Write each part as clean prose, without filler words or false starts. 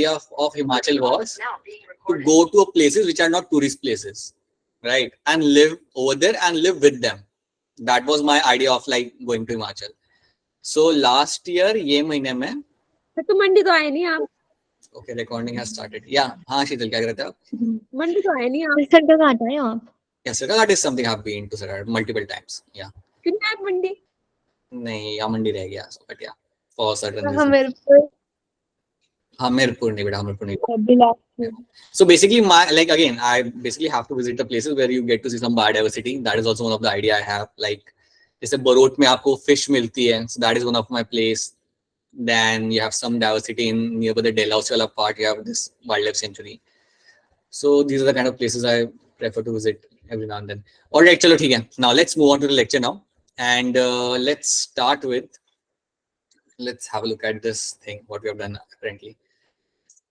of Himachal was to go to places which are not tourist places, right? And live over there and live with them. That was my idea of like going to Himachal. So last year, ये महीने में तो मंडी तो आए नहीं आप? Okay, recording has started. Yeah, हाँ शीतल क्या कर रहे थे आप? मंडी तो आए नहीं आप? सरकार कहाँ आए आप? Yeah, Saragat is something I've been to Saragat multiple times. Yeah. क्यों नहीं आप मंडी? नहीं, या मंडी रह गया. But yeah, for certain reasons. Hamirpur. Hamirpur नहीं बेटा, Hamirpur नहीं. So basically, like again, I basically have to visit the places where you get to see some biodiversity. That is also one of the idea I have. Like, जैसे बरोट में आपको fish मिलती है, so that is one of my place. Then you have some diversity in nearby the Dalhousie part. You have this wildlife sanctuary. So these are the kind of places I prefer to visit every now and then. All right, चलो ठीक है. Now let's move on to the lecture now, and let's start with. Let's have a look at this thing. What we have done apparently.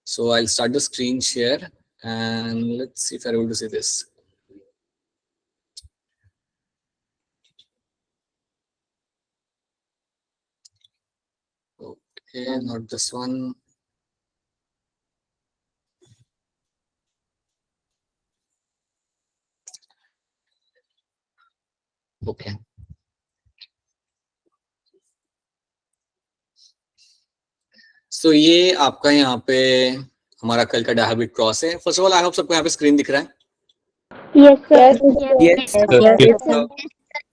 So I'll start the screen share and let's see if I'm able to see this. Okay, not this one. Okay. So ये आपका यहाँ पे हमारा कल का डायबिट cross है. First of all I hope सबको यहाँ पे स्क्रीन दिख रहा है. Yes, sir. Yes, sir.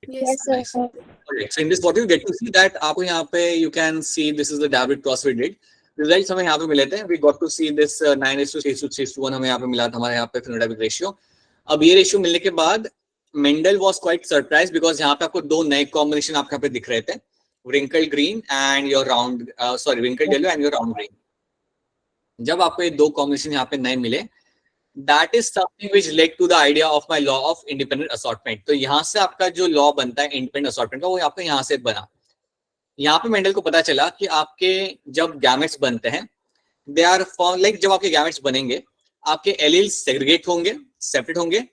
Yes, nice. Alright, so in this what you get to see that आपको यहाँ पे you can see this is the diabetic cross we did. Results हमें यहाँ पे मिले थे. We got to see this 9:3:1 हमें यहाँ पे मिला था हमारे यहाँ पे phenotypic ratio. अब ये रेशियो मिलने के बाद Mendel was quite surprised because यहाँ पे आपको दो नए कॉम्बिनेशन आपके यहाँ पे दिख रहे थे. Wrinkled green and your round, wrinkled yellow and your round green. जब आपको ये दो कॉम्बिनेशन यहाँ पे नए मिले, that is something which led to the idea of my law of independent assortment. तो यहाँ से आपका जो लॉ बनता है independent assortment का वो आपका यहाँ से बना. यहाँ पे मेंडल को पता चला कि आपके जब गैमेट्स बनते हैं, they are found like जब आपके गैमेट्स बनेंगे, आपके एलील्स सेग्रीगेट होंगे, सेपरेट होंगे,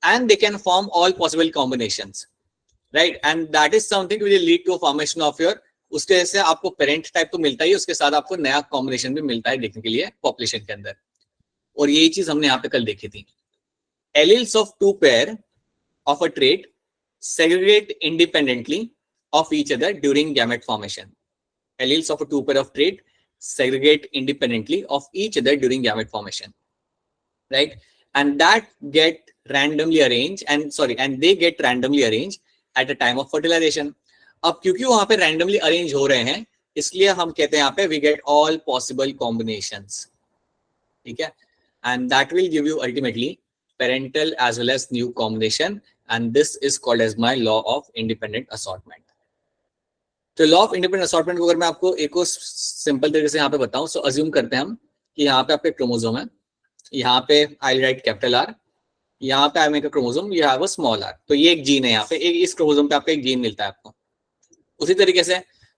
and they can form all possible combinations. Right, and that is something which will lead to a formation of your. उसके जैसे आपको पेरेंट टाइप तो मिलता ही, उसके साथ आपको नया कॉम्बिनेशन भी मिलता है देखने के लिए पॉपुलेशन के अंदर. और यही चीज हमने यहाँ पे कल देखी थी. Alleles of two pair of a trait segregate independently of each other during gamete formation. Alleles of a two pair of trait segregate independently of each other during gamete formation. Right, and that get randomly arranged and they get randomly arranged at the time of fertilization. अब क्योंकि वहां पे randomly arrange हो रहे हैं, इसलिए हम कहते हैं यहाँ पे we get all possible combinations. ठीक है, and that will give you ultimately parental as well as new combination, and this is called as my law of independent assortment. तो law of independent assortment को अगर मैं आपको एक और simple तरीके से यहाँ पे बताऊं, so assume करते हैं हम कि यहाँ पे आपके क्रोमोसोम है, यहाँ पे I'll write capital R, यहाँ पे I make a chromosome, you have a small R. तो ये एक जीन है, यहाँ पे एक इस क्रोमोसोम पे आपको एक जीन मिलता है आपको. उसी तरीके से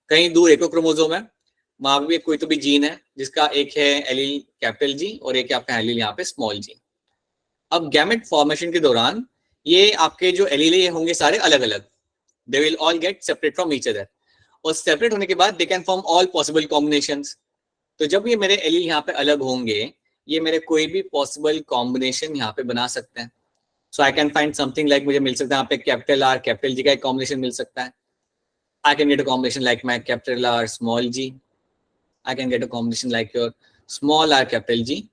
कहीं दूर एक और क्रोमोसोम है, वहां पे कोई तो भी जीन है जिसका एक है एलील कैपिटल जी और एक आपका एलील यहाँ पे स्मॉल जी. अब गैमेट फॉर्मेशन के दौरान ये आपके जो एलील ये होंगे सारे अलग अलग. They will all get separate from each other, और सेपरेट होने के बाद they can form all possible combinations. तो जब ये मेरे एलील यहाँ पे अलग होंगे, ये मेरे कोई भी पॉसिबल कॉम्बिनेशन यहाँ पे बना सकते हैं. So I can find something like, मुझे मिल सकता है यहाँ पे कैपिटल आर कैपिटल जी का एक कॉम्बिनेशन मिल सकता है. I can get a combination like my capital R small G. I can get a combination like your small R capital G.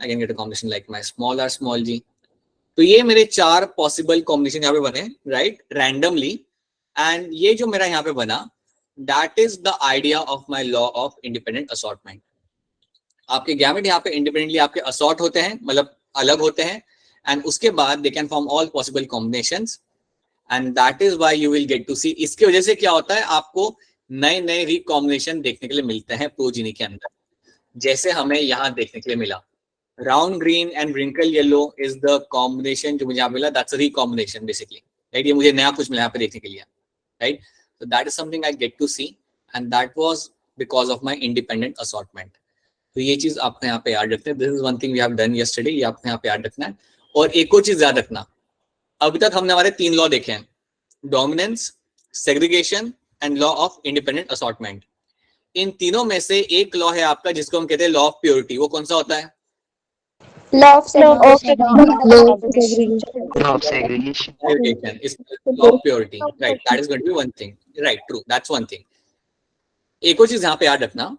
I can get a combination like my small R small G. तो ये मेरे चार possible combination यहाँ पे बने, right, randomly. And ये जो मेरा यहाँ पे बना, that is the idea of my law of independent assortment. आपके गैमेट यहाँ पे इंडिपेंडेंटली आपके असॉर्ट होते हैं, मतलब अलग होते हैं, एंड उसके बाद they can form all possible combinations, and that is why you will get to see. इसकी वजह से क्या होता है, आपको नए नए रिकॉम्बिनेशन देखने के लिए मिलते हैं प्रोजीनी के अंदर, जैसे हमें यहाँ देखने के लिए मिला. Round green and wrinkle yellow is the combination जो मुझे यहाँ मिला, that's a recombination basically, right. ये मुझे नया कुछ मिला यहाँ पे देखने के लिए, right. So that is something I get to see, and that was because of my independent assortment. तो ये चीज आपको यहाँ पे याद रखना है. This is one thing we have done yesterday, ये आपको यहाँ पे याद रखना है. और एक और चीज याद रखना, अभी तक हमने हमारे तीन लॉ देखे हैं, dominance, segregation and law of independent assortment. इन तीनों में से एक लॉ है आपका जिसको हम कहते हैं लॉ ऑफ प्योरिटी। वो कौन सा होता है? Law of segregation. Law of segregation. Segregation is law of purity, right? That is going to be one thing, right? True, that's one thing. एक और चीज यहाँ पे याद रखना,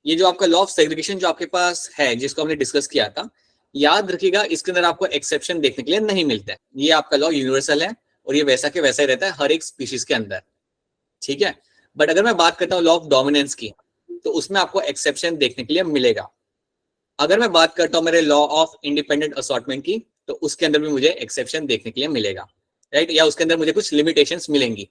ये जो आपका लॉ ऑफ सेग्रीगेशन जो आपके पास है जिसको हमने डिस्कस किया था, याद रखिएगा इसके अंदर आपको एक्सेप्शन देखने के लिए नहीं मिलता है। ये आपका लॉ यूनिवर्सल है और ये वैसा के वैसा ही रहता है हर एक स्पीशीज के अंदर, ठीक है। बट अगर मैं बात करता हूँ लॉ ऑफ डोमिनेंस की, तो उसमें आपको एक्सेप्शन देखने के लिए मिलेगा। अगर मैं बात करता हूँ मेरे लॉ ऑफ इंडिपेंडेंट असॉर्टमेंट की, तो उसके अंदर भी मुझे एक्सेप्शन देखने के लिए मिलेगा, राइट, या उसके अंदर मुझे कुछ लिमिटेशंस मिलेंगी।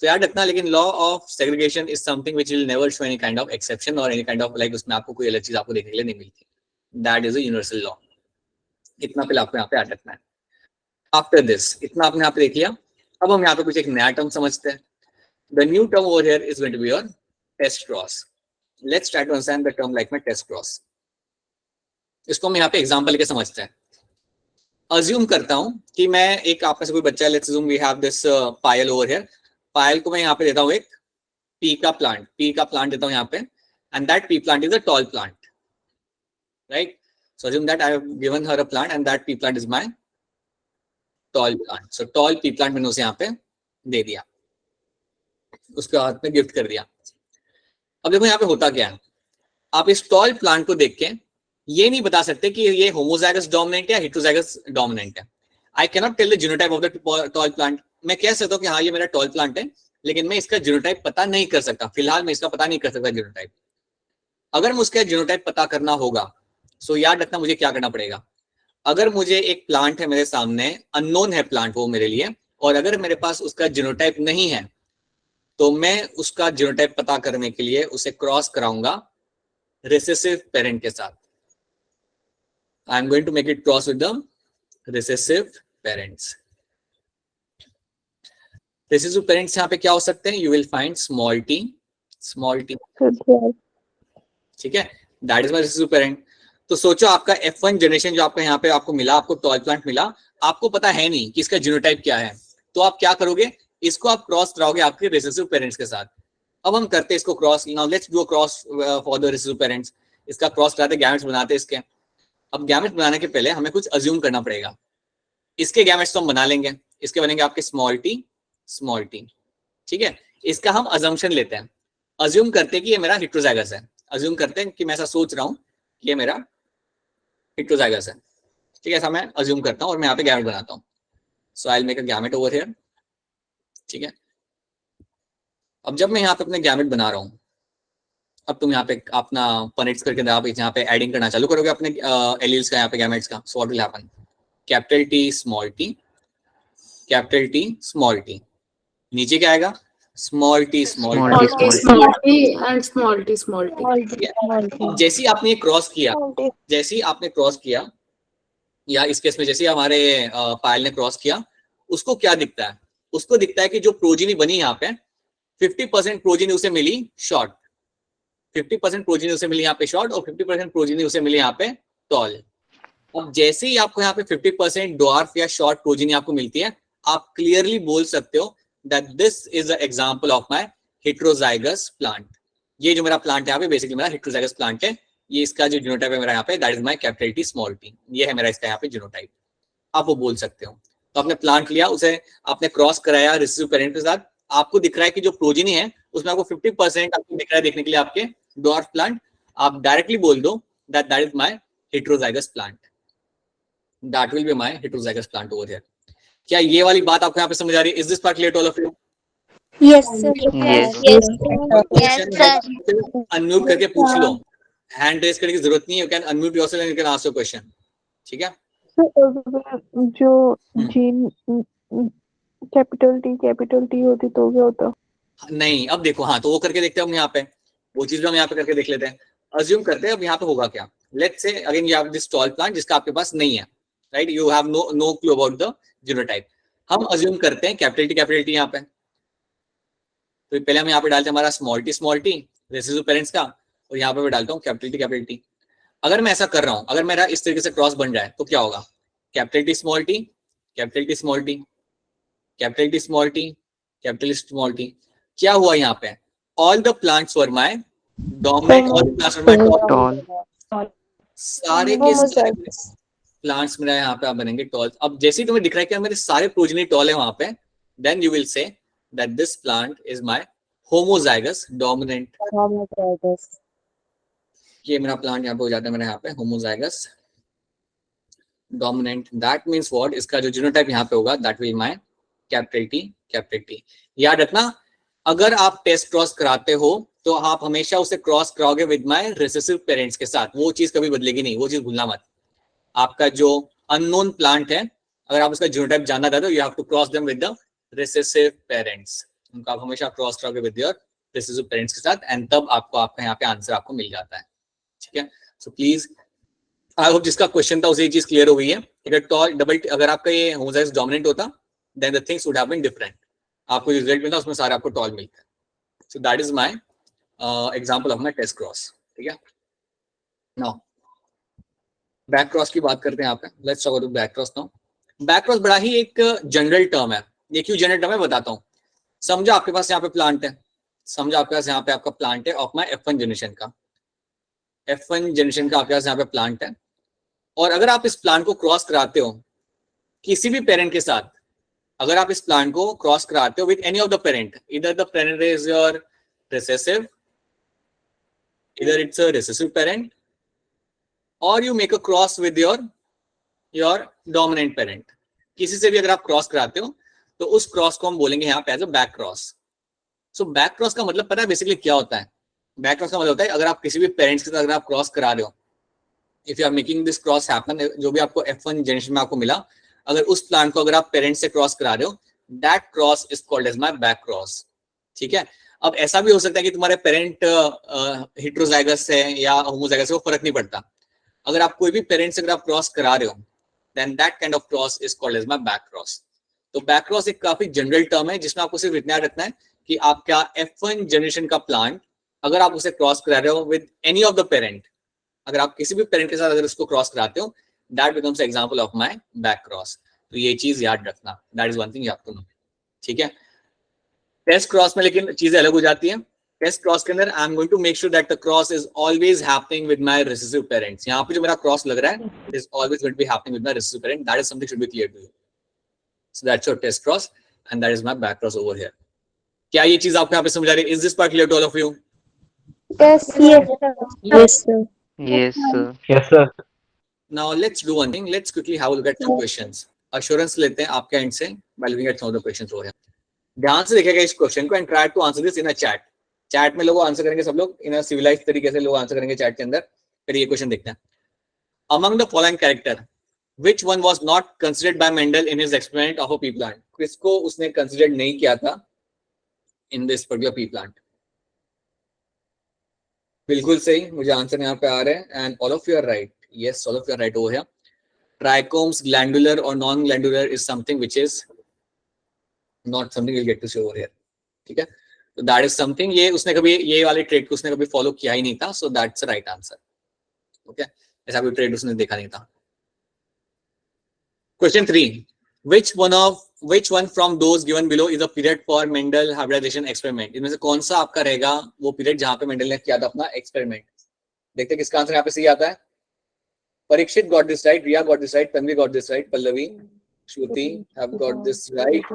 तो याद रखना, लेकिन law of segregation is something which will never show any kind of exception और एनी काइंड ऑफ लाइक उसमें आपको कोई अलग चीज आपको देखने के लिए नहीं मिलती। That is a universal law. इतना पहले आपको यहाँ पे याद रखना है। आफ्टर दिस, इतना आपने यहाँ पे देख लिया। अब हम यहाँ पे कुछ एक नया टर्म समझते हैं। The new term over here is going to be your test cross. Let's try to understand the term like my test cross. इसको हम यहाँ पे एग्जाम्पल लेके समझते हैं। अज्यूम करता हूं कि मैं एक, आप में से कोई बच्चा है, let's assume we have this Payal over here. Payal को मैं यहाँ पे देता हूँ एक पी का प्लांट देता हूँ यहाँ पे, and that P plant is a tall plant, right. So assume that I have given her a plant and that P plant is my tall plant. So tall P plant मैंने उसे यहाँ पे दे दिया, उसके हाथ में गिफ्ट कर दिया। अब देखो यहाँ पे होता क्या है, आप इस टॉल प्लांट को देख के ये नहीं बता सकते कि ये होमोजाइगस डोमिनेंट है या हेटेरोजाइगस डोमिनेंट है। I can not tell the genotype of the tall plant. मैं कह सकता हूँ कि हाँ ये मेरा टॉल प्लांट है, लेकिन मैं इसका जीनोटाइप पता नहीं कर सकता। फिलहाल मैं इसका पता नहीं कर सकता जीनोटाइप। अगर मुझे जीनोटाइप पता करना होगा, सो याद रखना मुझे क्या करना पड़ेगा। अगर मुझे एक प्लांट है मेरे सामने, अननोन है प्लांट वो मेरे लिए, और अगर मेरे पास उसका जीनोटाइप नहीं है, तो मैं उसका जीनोटाइप पता करने के लिए उसे क्रॉस कराऊंगा रिसेसिव पेरेंट के साथ। I am going to make it cross with the recessive parents. Recessive parents यहाँ पे क्या हो सकते हैं? You will find small t, ठीक है, that is my recessive parent. तो सोचो आपका F1 जनरेशन जो आपका यहाँ पे आपको मिला, आपको टॉल प्लांट मिला, आपको पता है नहीं कि इसका जीनोटाइप क्या है, तो आप क्या करोगे? इसको आप क्रॉस कराओगे आपके रिसेसिव पेरेंट्स के साथ। अब हम करते हैं इसको cross. Now let's do a cross for the recessive parents. इसका क्रॉस कराते, गैमेट्स बनाते इसके। अब गैमेट्स बनाने के पहले हमें कुछ अज्यूम करना पड़ेगा। इसके गैमेट्स तो हम बना लेंगे, इसके बनेंगे आपके स्मॉल टी, ठीक है। इसका हम अजम्पशन लेते हैं, अज्यूम करते हैं कि ये मेरा हेटेरोजाइगस है। अज्यूम करते हैं कि मैं ऐसा सोच रहा हूँ कि ये मेरा हेटेरोजाइगस है, ठीक है, ऐसा मैं अज्यूम करता हूँ और मैं यहाँ पे गैमेट बनाता हूँ। So I will make a gamete over here, ठीक है। अब जब मैं यहाँ पे अपने गैमेट बना रहा हूँ, अब तुम यहाँ पे अपना पनेट्स करके आप यहाँ पे एडिंग करना चालू करोगे अपने एलील्स का, यहाँ पे गैमेट्स का। So what will happen? Capital T small T, capital T small T, नीचे क्या आएगा? Small T small T and small T. जैसे आपने ये क्रॉस किया, जैसे आपने क्रॉस किया, या इस केस में जैसे हमारे पायल ने क्रॉस किया, उसको क्या दिखता है? उसको दिखता है कि जो प्रोजीनी बनी यहाँ पे 50% प्रोजीनी उसे मिली शॉर्ट, 50% प्रोजीनी उसे मिली यहाँ पे शॉर्ट, और 50% प्रोजीनी उसे मिली यहाँ पे टॉल। अब जैसे ही आपको यहाँ पे 50% ड्वार्फ या शॉर्ट प्रोजीनी आपको मिलती है, आप क्लियरली बोल सकते हो that this is the example of my heterozygous plant. ये जो मेरा प्लांट है यहाँ पे बेसिकली मेरा हेटेरोजाइगस प्लांट है। ये इसका जो जीनोटाइप है मेरा यहाँ पे, that is my capital T small T. ये है मेरा इसका यहाँ पे जीनोटाइप, आप वो बोल सकते हो। तो आपने प्लांट लिया, उसे आपने क्रॉस कराया रिसेसिव पेरेंट के साथ, आपको दिख रहा है कि जो प्रोजीनी है उसमें आपको 50% आपको दिख रहा है देखने के लिए आपके ड्वार्फ प्लांट। आप डायरेक्टली बोल दो that that is my heterozygous plant, that will be my heterozygous plant over here. क्या ये वाली बात आपको यहाँ पे समझ आ रही है? Is this part clear to all of you? Yes, sir. Yes. Unmute करके पूछ लो, हैंड रेज करने की जरूरत नहीं है। You can unmute yourself and you can ask your question, ठीक है। जो जीन कैपिटल टी होती तो क्या होता? नहीं, अब देखो, हाँ तो वो करके देखते हैं हम यहाँ पे, वो चीज भी हम यहाँ पे करके देख लेते हैं। अज्यूम करते हैं अब यहाँ पे होगा क्या। Let's say again you have this tall plant जिसका आपके पास नहीं है, right, you have no clue about the genotype. हम अज्यूम करते हैं कैपिटल टी यहाँ पे, तो पहले हम यहाँ पे डालते हैं हमारा स्मॉल टी रेसिसिव पेरेंट्स का, और यहाँ पे मैं डालता हूँ कैपिटल टी। अगर मैं ऐसा कर रहा हूँ, अगर मेरा इस तरीके से क्रॉस बन जाए तो क्या होगा? Capital T small T, capital T small T, capital T small T, capital small T. क्या हुआ यहाँ पे? All the plants were my dominant और क्लास में Tall. सारे के सारे Homozygous. प्लांट्स मेरा यहाँ पे आप बनेंगे टॉल। अब जैसे ही तुम्हें दिख रहा है कि मेरे सारे प्रोजेनी टॉल है वहां पे, then you will say that this plant is my homozygous dominant. Homozygous. ये मेरा प्लांट यहाँ पे हो जाता है मेरा यहाँ पे homozygous dominant. That means what, इसका जो जीनोटाइप यहाँ पे होगा that will my capital T capital T. याद रखना, अगर आप टेस्ट क्रॉस कराते हो तो आप हमेशा उसे क्रॉस कराओगे विद माय रिसेसिव पेरेंट्स के साथ, वो चीज कभी बदलेगी नहीं, वो चीज भूलना मत। आपका जो अननोन प्लांट है, अगर आप उसका जीनोटाइप जानना चाहते हो, you have to cross them with the recessive parents. उनको आप हमेशा क्रॉस कराओगे विद योर रिसेसिव पेरेंट्स के साथ, एंड तब आपको आपका यहाँ पे आंसर आपको मिल जाता है। ठीक है, सो प्लीज आई होप जिसका क्वेश्चन था उसे ये चीज क्लियर हो गई है। अगर टॉल डबल, अगर आपका ये होमोजाइगस डोमिनेंट होता then the things would have been different. आपको जो रिजल्ट मिलता उसमें सारे आपको टॉल मिलता है। So that is my example of my test cross. ठीक है, नाउ बैक क्रॉस की बात करते हैं यहाँ पे। Let's talk about back cross now. Back cross बड़ा ही एक जनरल टर्म है। ये क्यों जनरल टर्म है बताता हूँ। समझो आपके पास यहाँ पे प्लांट है, समझो आपके पास यहाँ पे आपका प्लांट है ऑफ माय F1 जनरेशन का, F1 जनरेशन का आपके पास यहाँ पे प्लांट है, और अगर आप इस प्लांट को क्रॉस कराते हो किसी भी पेरेंट के साथ, अगर आप इस प्लांट को क्रॉस कराते हो with any of the parent, इधर the parent is your recessive, इधर इट्स अ रिसेसिव पेरेंट, और you make a cross with your dominant parent, किसी से भी अगर आप क्रॉस कराते हो तो उस क्रॉस को हम बोलेंगे यहाँ पे as a back cross. So back cross का मतलब पता है बेसिकली क्या होता है? बैक क्रॉस का मतलब होता है अगर आप किसी भी पेरेंट्स के साथ अगर आप क्रॉस करा रहे हो, if you are making this cross happen, जो भी आपको F1 जनरेशन में आपको मिला, अगर उस प्लांट को अगर आप पेरेंट से क्रॉस करा रहे हो, that cross is called as my back cross. ठीक है, अब ऐसा भी हो सकता है कि तुम्हारे पेरेंट हेटेरोजाइगस है या होमोजाइगस है, वो फर्क नहीं पड़ता। अगर आप कोई भी पेरेंट से अगर आप क्रॉस करा रहे हो, then that kind of cross is called as my back cross. तो बैक क्रॉस एक काफी जनरल टर्म है जिसमें आपको सिर्फ इतना याद रखना है कि आपका F1 जनरेशन का प्लांट अगर आप उसे क्रॉस करा रहे हो with any of the parent, अगर आप किसी भी पेरेंट के साथ अगर उसको क्रॉस कराते हो, that becomes example of my back cross. तो ये चीज याद रखना, that is one thing you have to know. ठीक है, टेस्ट क्रॉस में लेकिन चीजें अलग हो जाती हैं। टेस्ट क्रॉस के अंदर I am going to make sure that the cross is always happening with my recessive parents. यहाँ पे जो मेरा क्रॉस लग रहा है, it is always going to be happening with my recessive parent. That is something should be clear to you. So that's your test cross and that is my back cross over here. क्या ये चीज आपको यहाँ पे समझ आ रही है? Is this part clear to all of you? Yes, yes, sir. Yes, sir. Yes, sir. Now let's do one thing. Let's quickly have a look at some questions. Assurance लेते हैं आपके एंड से by looking at some of the questions over here. ध्यान से देखिएगा इस question को and try to answer this in a chat. Chat में लोग आंसर करेंगे, सब लोग इन सिविलाइज तरीके से लोग आंसर करेंगे चैट के अंदर। फिर ये क्वेश्चन देखते हैं। Among the following character, which one was not considered by Mendel in his experiment of a pea plant? किसको उसने कंसिडर नहीं किया था in this particular pea plant? बिल्कुल सही, मुझे आंसर यहाँ पे आ रहे हैं and all of you are right. Yes, all of you are right over here. Trichomes glandular और non glandular is something which is not something will get to see over here. ठीक है, तो that is something, ये उसने कभी ये वाले trade को उसने कभी फॉलो किया ही नहीं था, so that's right answer. Okay, ऐसा कोई ट्रेड उसने देखा नहीं था। Question 3, which one from those given below is a period for Mendel hybridization experiment? इनमें से कौन सा आपका रहेगा वो पीरियड जहां पे मेंडल ने किया था अपना एक्सपेरिमेंट? देखते हैं किसका आंसर यहाँ पे सही आता है। Parikshit got this right, Riya got this right, Tanvi got this right, Pallavi, Shruti have got this right.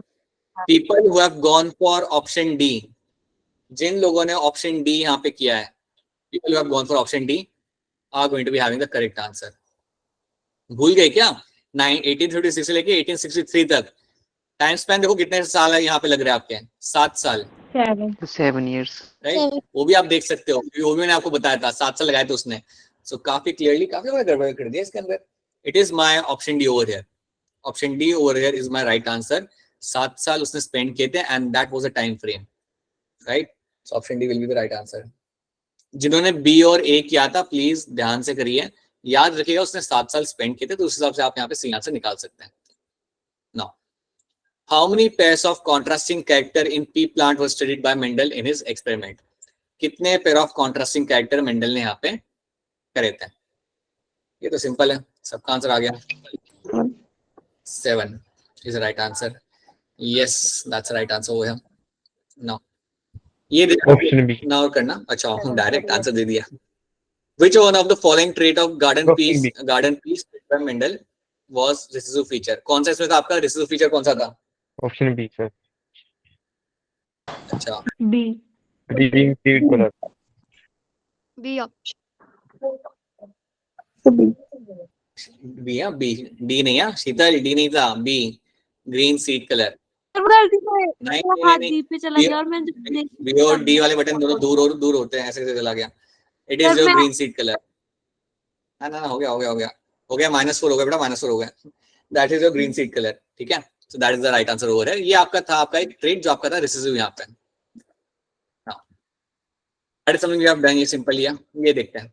People who have gone for option D, जिन लोगों ने ऑप्शन डी यहाँ पे किया है, people who have gone for option D are going to be having the correct answer. भूल गए क्या? 1856 से लेके 1863 तक टाइम स्पैन देखो कितने साल है यहाँ पे लग रहे हैं आपके? 7 साल। 7 years. राइट, वो भी आप देख सकते हो, वो भी मैंने आपको बताया था, 7 साल लगाए थे उसने। सो काफी क्लियरली काफी बड़ा गड़बड़ कर दिया इसके अंदर। It is my option D over here. Option D over here is my right answer. 7 साल उसने स्पेंड किए थे and that was a time frame, right? So option D will be the right answer. जिन्होंने B और ए किया था please ध्यान से करिए, याद रखिएगा उसने 7 साल स्पेंड किए थे, तो उस हिसाब से आप यहाँ पे सही आंसर निकाल सकते हैं। Now, how many pairs of contrasting character in pea plant was studied by Mendel in his experiment? कितने pair of contrasting character Mendel ने यहाँ पे करे थे? ये तो सिंपल है, सबका आंसर आ गया। 7 is the right answer. Yes, that's the right answer over here. Now, ये ऑप्शन बी। ना और करना। अच्छा हम डायरेक्ट आंसर दे दिया। Which one of the following trait of garden Option B. piece by Mendel was recessive feature? कौन सा इसमें था आपका recessive feature कौन सा था? ऑप्शन बी सर, अच्छा B. Reading seed colour. B B. B है, बी नहीं है शीतल, डी नहीं था, बी ग्रीन सीड कलर। गलती से नहीं मेरा हाथ डी पे चला गया और मैं बी और डी वाले बटन दोनों दूर होते हैं, ऐसे कैसे चला गया? इट इज सर, योर मैं- ग्रीन सीड कलर। ना हो गया -4 हो गया बेटा, -4 हो गया। That is your green seed colour, ठीक है। So that is the right answer over है। ये आपका था, आपका एक ट्रेड जो आपका था रिसेसिव यहाँ पे। That is something we have done. ये सिंपल ये देखते हैं,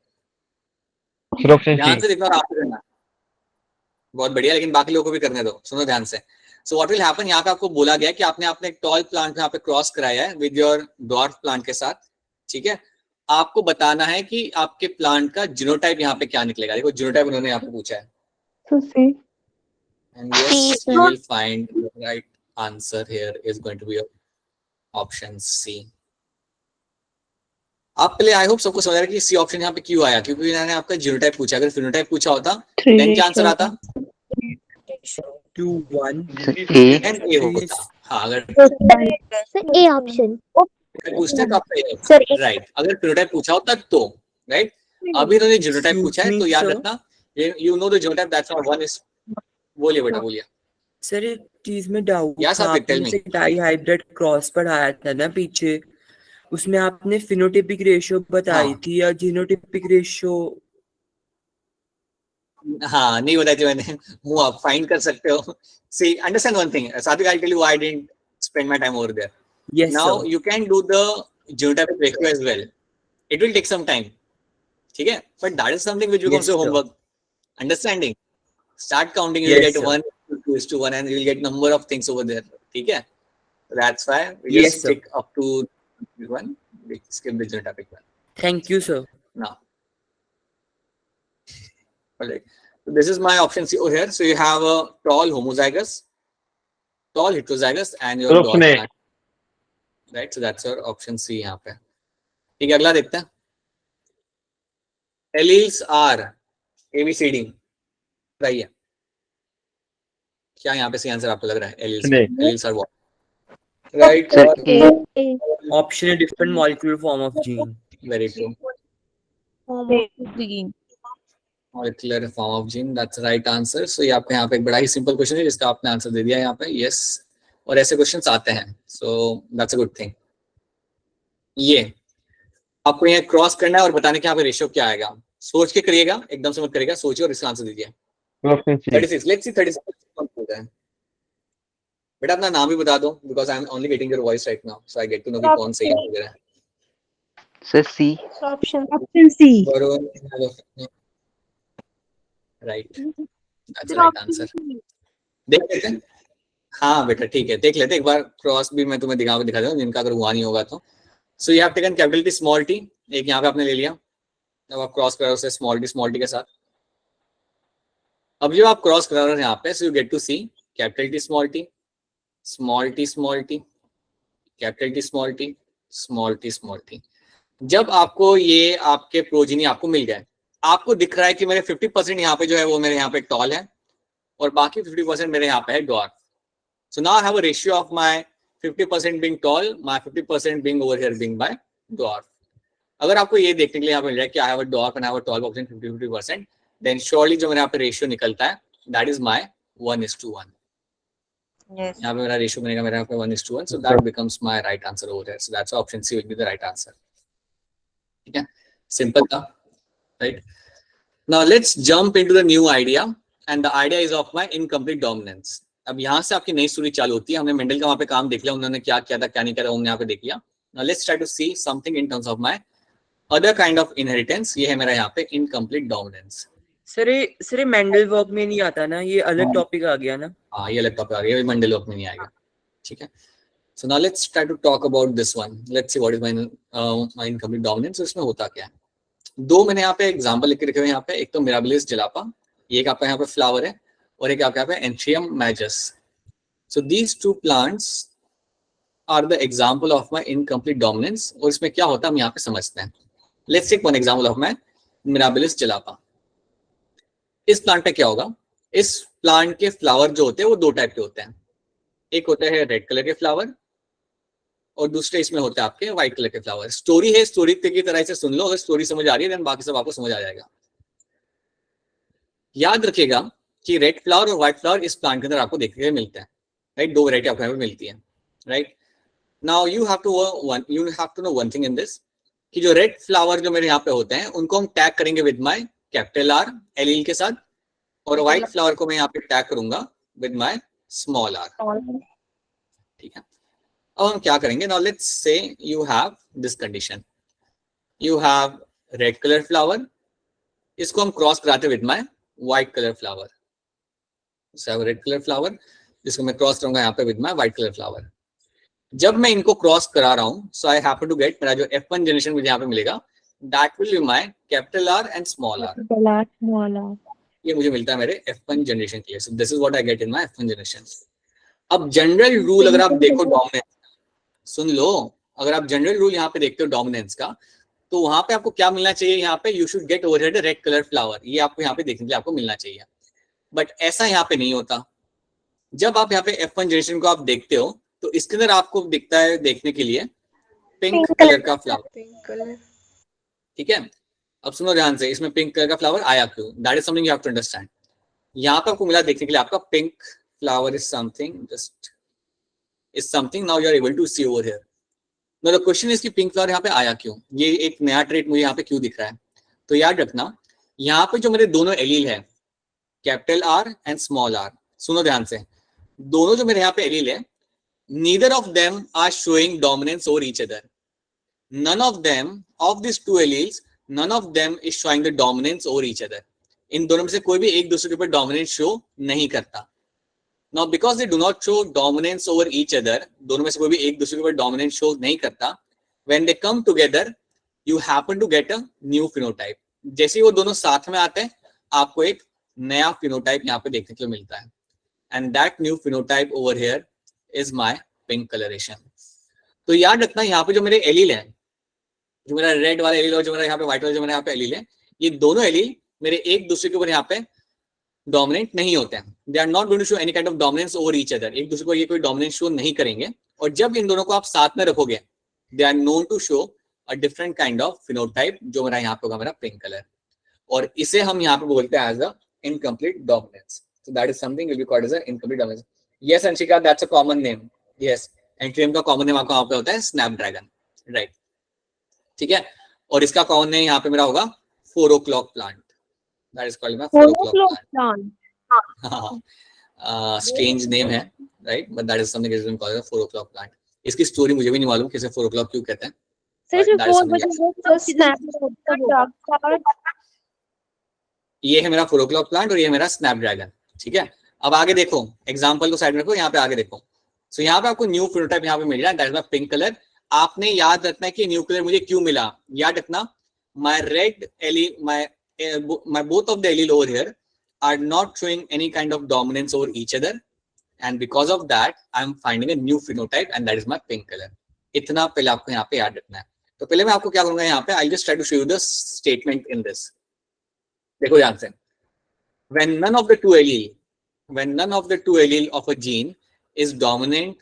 सर ऑप्शन ध्यान सी। से देखना और आपको करना। बहुत बढ़िया, लेकिन बाकी लोगों को भी करने दो, सुनो ध्यान से। सो व्हाट विल हैपन, यहाँ पे आपको बोला गया कि आपने एक टॉल प्लांट यहाँ पे क्रॉस कराया है विद योर ड्वार्फ प्लांट के साथ, ठीक है। आपको बताना है कि आपके प्लांट का जीनोटाइप यहाँ पे क्या निकलेगा। देखो जीनोटाइप उन्होंने आपको पूछा है। So C. And yes, you will find the right answer here is going to be option C. आप पहले आई होप सबको समझ आ रहा है कि सी ऑप्शन यहाँ पे क्यों आया, क्योंकि इन्होंने आपका जीनोटाइप पूछा। अगर फिनोटाइप पूछा होता देन क्या आंसर आता? 2 1 A देन ए होता। हाँ, अगर ए ऑप्शन पूछते तो आपका सर राइट। अगर फिनोटाइप पूछा होता तो राइट। अभी इन्होंने जीनोटाइप पूछा है तो याद रखना, you know the genotype that's why one is. बोलिए बेटा बोलिए। सर एक चीज में डाउट Yes, था, Abhi, tell आपने me. से डाई हाइब्रिड क्रॉस पढ़ाया था ना पीछे, उसमें आपने फिनोटाइपिक रेशियो बताई हाँ। थी या जीनोटाइपिक रेशियो? हाँ नहीं बताई थी मैंने, मुंह आप फाइंड कर सकते हो। See, understand one thing, Satvik, I'll tell you why I didn't spend my time over there. Yes Now sir. you can do the genotypic ratio as well. It will take some time, ठीक है, but that is something which becomes Yes, your sir. homework. Understanding. Start counting, you will Yes, get sir. 1 2 is to 1 and you will get number of things over there, ठीक है। That's why we Yes, just sir. stick up to 1, we skip the genotypic one. Thank you sir. Now, alright. So this is my option C over here. So you have a tall homozygous, tall heterozygous, and your Option dwarf A. plant. Right. So that's your option C यहाँ पे। ठीक है, अगला देखते हैं। Alleles are ABCD। बताइए क्या यहाँ पे सही आंसर आपको लग रहा है? Alleles नहीं। Alleles are what? Right. Sir, or A. Option है different molecular form of gene. very true. Molecular form of gene, that's the right answer. So ये आपका यहाँ पे एक बड़ा ही सिंपल क्वेश्चन है जिसका आपने आंसर दे दिया यहाँ पे। यस, और ऐसे क्वेश्चंस आते हैं, so that's a good thing. ये आपको यहाँ क्रॉस करना है और बताने के यहाँ पे रेशियो क्या आएगा। सोच के करिएगा, एकदम से मत करिएगा, सोचिए और इसका आंसर दीजिए। Option C. 36, लेट्स सी 36 कौन होता है। बेटा अपना नाम भी बता दो, because I am only getting your voice right now, so I get to know कि कौन सही आंसर दे रहा है। Sir, C. Option C Varun, right, that's the right answer. देख लेते हैं। हाँ बेटा ठीक है, देख लेते हैं एक बार। क्रॉस भी मैं तुम्हें दिखा दूँ जिनका अगर हुआ नहीं होगा तो। So you have taken capital T small T, एक यहाँ पे आपने ले लिया। अब आप क्रॉस करो उसे स्मॉल टी के साथ। अब जब आप क्रॉस करो यहाँ पे, so you get to see capital T small T, capital T small T. जब आपको ये आपके प्रोजीनी आपको मिल गए, आपको दिख रहा है कि मेरे 50% यहाँ पे जो है वो मेरे यहाँ पे टॉल है और बाकी 50% मेरे यहाँ पे है dwarf. So now I have a ratio of my 50% being tall, my 50% being over here being by dwarf. अगर आपको ये देखने के लिए यहाँ पे मिल रहा है कि I have a dwarf and I have a tall population 50-50%, then surely जो मेरे यहाँ पे रेशियो निकलता है that is my 1:1. यस यहाँ पे मेरा रेशियो बनेगा मेरे यहाँ पे 1:1, so that becomes my right answer over there. So that's option C will be the right answer. ठीक है, सिंपल था, right? Now let's jump into the new idea, and the idea is of my incomplete dominance. अब यहाँ से आपकी नई story चालू होती है। हमने मेंडल का वहाँ पे काम देख लिया, उन्होंने क्या किया था क्या नहीं किया था हमने यहाँ पे देख लिया। Now let's try to see something in terms of my other kind of inheritance. ये है मेरा यहाँ पे incomplete dominance. सर ये मेंडल वर्क में नहीं आता ना, ये अलग टॉपिक आ गया ना? हाँ ये अलग टॉपिक आ गया, मेंडल वर्क में नहीं आएगा, ठीक है। So now let's try to talk about this one. Let's see what is my incomplete dominance. इसमें होता क्या है। दो मैंने यहाँ पे एग्जाम्पल लिख के रखे हुए यहाँ पे, एक तो मिराबिलिस जलापा, एक आपका यहाँ पे फ्लावर है, और एक आपके यहाँ पे antirrhinum majus. So these two plants are the example of my incomplete dominance, और इसमें क्या होता है हम यहाँ पे समझते हैं. Let's take one example of my mirabilis jalapa. इस प्लांट पे क्या होगा, इस प्लांट के फ्लावर जो होते हैं वो दो टाइप के होते हैं. एक होता है रेड कलर के फ्लावर और दूसरे इसमें होते हैं आपके व्हाइट कलर के फ्लावर. स्टोरी है, स्टोरी की तरह से सुन लो, अगर स्टोरी समझ आ रही है देन बाकी सब आपको समझ आ जाएगा. याद रखिएगा कि रेड फ्लावर और व्हाइट फ्लावर इस प्लांट के अंदर आपको देखने को मिलते हैं, राइट. दो वैरायटी आपको यहाँ पे मिलती है, right. Now you have to know one thing in this, कि जो रेड फ्लावर जो मेरे यहाँ पे होते हैं उनको हम टैग करेंगे with my capital R allele के साथ, और व्हाइट फ्लावर को मैं यहाँ पे टैग करूंगा विद माय स्मॉल आर. ठीक है. अब हम क्या करेंगे, now let's say you have this condition, you have red colour flower, इसको हम क्रॉस कराते with my white colour flower. Red colour flower जिसको मैं क्रॉस करूंगा यहाँ पे with my white colour flower. जब मैं इनको क्रॉस करा रहा हूं, so I have to get, मेरा जो F1 जनरेशन मुझे यहाँ पे मिलेगा, that will be my capital R and small R. ये मुझे मिलता है मेरे F1 जनरेशन के लिए. So this is what I get in my F1 generation. अब जनरल रूल अगर आप देखो डोमिनेंस, सुन लो, अगर आप जनरल रूल यहाँ पे देखते हो डोमिनेंस का, तो वहां पे आपको क्या मिलना चाहिए, यहाँ पे you should get over head red colour flower. ये आपको यहाँ पे देखने के लिए आपको मिलना चाहिए. बट ऐसा यहाँ पे नहीं होता. जब आप यहाँ पे F1 जनरेशन को आप देखते हो तो इसके अंदर आपको दिखता है देखने के लिए पिंक कलर का फ्लावर. ठीक है. अब सुनो ध्यान से, इसमें पिंक कलर का फ्लावर आया क्यों, that is something you have to understand. यहाँ पे आपको मिला देखने के लिए आपका pink flower is something, just is something now you are able to see over here. Now the question is कि पिंक फ्लावर यहाँ पे आया क्यों, ये एक नया ट्रेट मुझे यहाँ पे क्यों दिख रहा है. तो याद रखना, यहाँ पे जो मेरे दोनों एलील है capital R and small R, सुनो ध्यान से, दोनों जो मेरे यहाँ पे एलील है, neither of them are showing dominance over each other. None of them, of these two alleles, none of them is showing the dominance over each other. इन दोनों में से कोई भी एक दूसरे के ऊपर डोमिनेंस शो नहीं करता. Now because they do not show dominance over each other, दोनों में से कोई भी एक दूसरे के ऊपर डोमिनेंस शो नहीं करता, when they come together, you happen to get a new phenotype. जैसे ही वो दोनों साथ में आते हैं, आपको एक नया phenotype यहाँ पे देखने को मिलता है. And that new phenotype over here is my pink coloration. तो याद रखना, यहाँ पे जो मेरे एलील हैं, जो मेरा रेड वाला एलील और जो मेरा यहाँ पे व्हाइट वाला जो मेरा यहाँ पे एलील है, ये दोनों एलील मेरे एक दूसरे के ऊपर यहाँ पे डोमिनेट नहीं होते हैं. They are not going to show any kind of dominance over each other. एक दूसरे को ये कोई डोमिनेंस शो नहीं करेंगे. और जब इन दोनों को आप साथ में रखोगे, they are known to show a different kind of phenotype, जो मेरा यहाँ पे होगा मेरा पिंक कलर. और इसे हम यहाँ पे बोलते हैं as a incomplete dominance. So that is something will be called as an incomplete dominance. Yes, Anshika, that's a common name. Yes, एंट्रियम का कॉमन नेम आपको यहाँ पे होता है स्नैपड्रैगन, राइट. ठीक है. और इसका कॉमन नेम यहाँ पे मेरा होगा 4 o'clock plant. That is called 4 o'clock plant. Strange name है, right? But that is something that is being called as 4 o'clock plant. इसकी स्टोरी मुझे भी नहीं मालूम कि इसे 4 o'clock क्यों कहते हैं. ये है मेरा 4 o'clock plant और ये है मेरा स्नैपड्रैगन. ठीक है. अब आगे देखो, एग्जाम्पल को साइड में रखो, यहाँ पे आगे देखो. सो यहाँ पे आपको न्यू फिनोटाइप यहाँ पे मिल रहा है, that is my pink colour. आपने याद रखना है कि न्यू कलर मुझे क्यों मिला. याद रखना, my red allele my both of the allele over here are not showing any kind of dominance over each other, and because of that I am finding a new phenotype and that is my pink color. इतना पहले आपको यहाँ पे याद रखना है. तो पहले मैं आपको क्या करूंगा यहाँ पे, I'll just try to show you the statement in this. देखो ध्यान से, when none of the two allele of a gene is dominant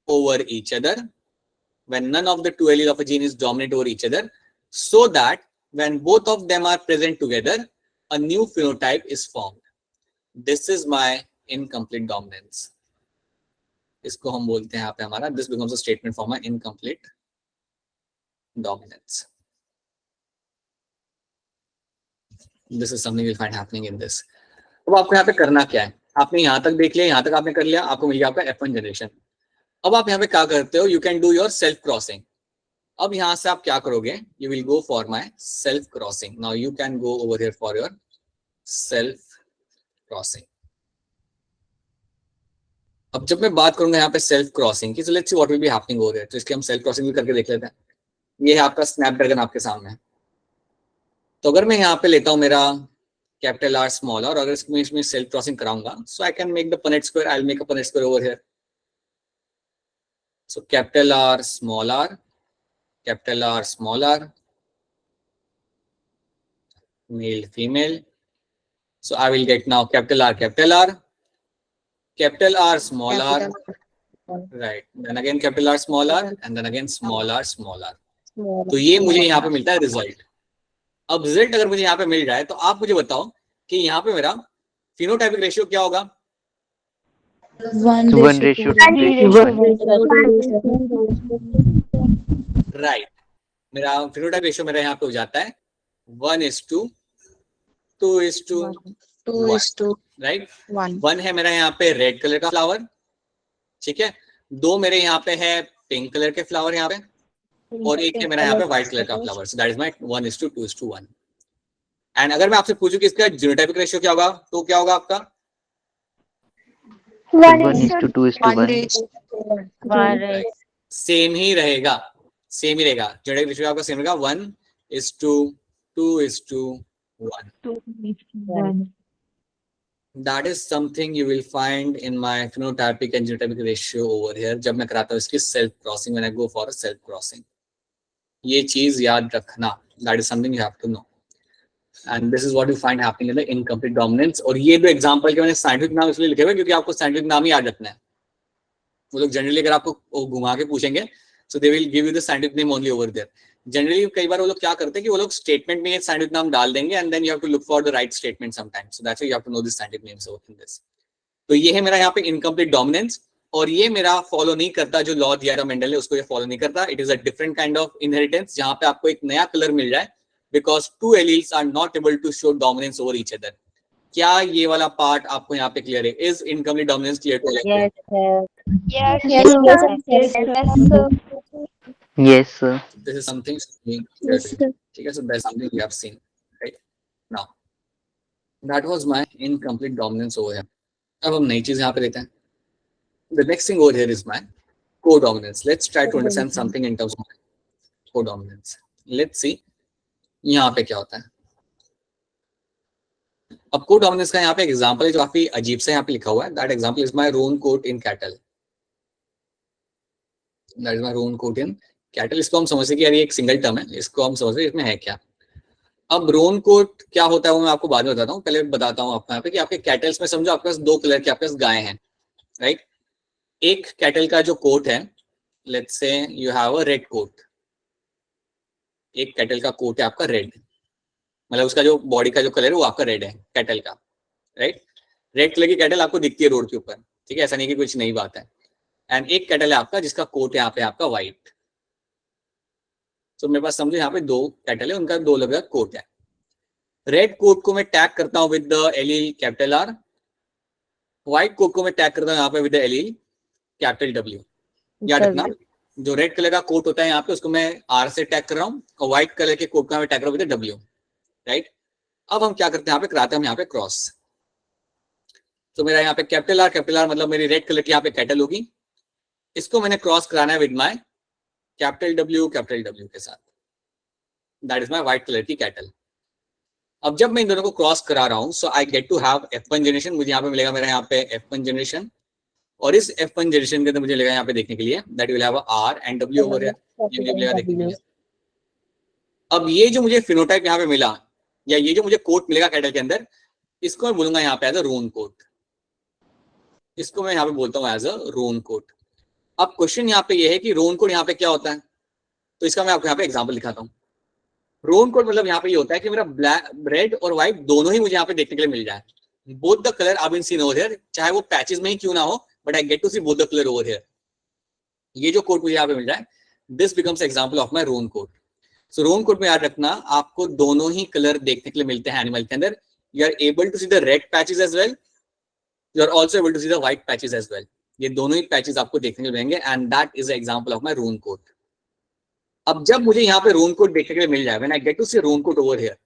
over each other, when none of the two allele of a gene is dominant over each other, so that when both of them are present together, a new phenotype is formed. This is my incomplete dominance. इसको हम बोलते हैं यहाँ पे हमारा, this becomes a statement for my incomplete dominance. This is something you'll find happening in this. अब आपको यहाँ पे करना क्या है, आपने यहाँ तक देख लिया, यहाँ तक आपने कर लिया, आपको मिल गया आपका F1 जनरेशन. अब आप यहाँ पे क्या करते हो, you can do your self crossing. अब यहाँ से आप क्या करोगे, you will go for my self crossing. Now you can go over here for your self crossing. अब जब मैं बात करूंगा यहाँ पे सेल्फ क्रॉसिंग की, so let's see what will be happening over here. तो इसके हम सेल्फ क्रॉसिंग भी करके देख लेते हैं. ये है आपका स्नैपड्रैगन आपके सामने. तो अगर मैं यहाँ पे लेता हूँ मेरा कैपिटल आर स्मॉल आर, और अगर इसमें सेल्फ क्रॉसिंग कराऊंगा, so I can make the Punnett square. I will make a Punnett square over here. So capital R, small r, capital R, small r, male, female. So I will get now capital R, capital R, small r, right? Then again capital R, small r, and then again small r, small r. तो ये मुझे यहाँ पे मिलता है result. अब result अगर मुझे यहाँ पे मिल जाए तो आप मुझे बताओ कि यहाँ पे मेरा फिनोटाइपिक रेशियो क्या होगा? 1:2. राइट. मेरा फिनोटाइप रेशियो मेरा यहाँ पे हो जाता है 1:2:1, राइट. 1 है मेरा यहाँ पे रेड कलर का फ्लावर, ठीक है. 2 मेरे यहाँ पे है पिंक कलर के फ्लावर यहाँ पे, और 1 है मेरा यहाँ पे व्हाइट कलर का flower. So that is my 1:2:1. And अगर मैं आपसे पूछूं कि इसका जीनोटाइपिक रेशियो क्या होगा, तो क्या होगा आपका? 1:2:1. सेम ही रहेगा, सेम ही रहेगा. जीनोटाइपिक रेशियो आपका सेम रहेगा 1:2:1. That is something you will find in my phenotypic and genotypic ratio over here. जब मैं कराता हूँ इसकी self crossing, when I go for a self crossing, ये चीज याद रखना. That is something you have to know. And this is what you find happening in the incomplete dominance. और ये दो एग्जाम्पल के मैंने साइंटिफिक नाम इसलिए लिखे हुए क्योंकि आपको साइंटिफिक नाम ही याद रखना है. वो लोग जनरली अगर आपको घुमा के पूछेंगे, so they will give you the scientific name only over there. Generally कई बार वो लोग क्या करते हैं कि वो लोग स्टेटमेंट में ये साइंटिफिक नाम डाल देंगे and then you have to look for the right statement sometimes. So that's why you have to know this scientific names over in this. तो ये है मेरा यहाँ पे इनकम्प्लीट डोमिनेंस, और ये मेरा फॉलो नहीं करता जो लॉ दिया था मेंडल ने, उसको ये फॉलो नहीं करता. It is a different kind of inheritance जहाँ पे आपको एक नया कलर मिल जाए, because 2 alleles are not able to show dominance over each other. क्या ये वाला पार्ट आपको यहाँ पे क्लियर है? Is incomplete dominance clear to all? Yes, sir. This is something ठीक है. So that's something we have seen right now. That was my incomplete dominance over here. अब हम नई चीज यहाँ पे लेते हैं. The next thing over here is my codominance. Let's try to understand something in terms of codominance. Let's see यहाँ पे क्या होता है. अब codominance का यहाँ पे एग्जाम्पल है जो काफी अजीब से यहाँ पे लिखा हुआ है. That example is my roan coat in cattle. That is my roan coat in cattle. इसको हम समझते कि यार ये एक सिंगल टर्म है, इसको हम समझते इसमें है क्या. अब रोन कोट क्या होता है वो मैं आपको बाद में बताता हूँ. पहले बताता हूँ आपको यहाँ पे कि आपके कैटल्स में समझो आपके पास 2 कलर के आपके पास गाय हैं, राइट. एक कैटल का जो कोट है, let's say you have a red coat. एक कैटल का कोट है आपका रेड, मतलब उसका जो बॉडी का जो कलर है वो आपका रेड है कैटल का, राइट. रेड कलर की कैटल आपको दिखती है रोड के ऊपर, ठीक है, ऐसा नहीं कि कुछ नई बात है. एंड एक कैटल है आपका जिसका कोट है यहाँ पे आपका व्हाइट. तो मेरे पास समझो यहाँ पे 2 कैटल है, उनका 2 अलग कोट है. रेड कोट को मैं टैग करता हूँ with the allele capital R. White coat को मैं टैग करता हूँ यहाँ पे with the allele capital W. याद रखना, जो रेड कलर का कोट होता है यहाँ पे उसको मैं आर से टैग कर रहा हूँ, और व्हाइट कलर के कोट का मैं टैग कर रहा हूँ विद द डब्ल्यू, राइट. अब हम क्या करते हैं यहाँ पे, कराते हैं हम यहाँ पे क्रॉस. तो मेरा यहाँ पे कैपिटल आर मतलब मेरी रेड कलर की यहाँ पे कैटल होगी. इसको मैंने क्रॉस कराना है विद माई कैपिटल डब्ल्यू के साथ. That is my white colour की कैटल. अब जब मैं इन दोनों को क्रॉस करा रहा हूं, so I get to have F1 generation. मुझे यहाँ पे मिलेगा मेरा यहाँ पे F1 जनरेशन, और इस F1 जनरेशन के अंदर मुझे मिलेगा यहाँ पे देखने के लिए that will have R and W over here. ये मुझे मिलेगा देखने के लिए. अब ये जो मुझे फिनोटाइप यहाँ पे मिला, या ये जो मुझे कोट मिलेगा कैटल के अंदर, इसको मैं बोलूंगा यहाँ पे एज अ रोन कोट. इसको मैं यहाँ पे बोलता हूँ एज अ रोन कोट. अब क्वेश्चन यहाँ पे ये है कि रोन कोट यहाँ पे क्या होता है, तो इसका मैं आपको यहाँ पे एग्जांपल दिखाता हूँ. रोन कोट मतलब यहाँ पे ये होता है कि मेरा ब्लैक, रेड और व्हाइट दोनों ही मुझे यहाँ पे देखने के लिए मिल जाए. Both the colour are been seen over here, चाहे वो पैचेस में ही क्यों ना हो, but I get to see both the colour over here. ये जो कोट मुझे यहाँ पे मिल जाए, this becomes example of my roan coat. So roan coat में याद रखना, आपको दोनों ही कलर देखने के लिए मिलते हैं एनिमल के अंदर. You are able to see the red patches as well, you are also able to see the white patches as well. ये दोनों ही पैचेस आपको देखने को मिलेंगे, and that is example of my roan coat. अब जब मुझे यहाँ पे रोन कोट देखने के लिए मिल जाए, when I get to see roan coat over here,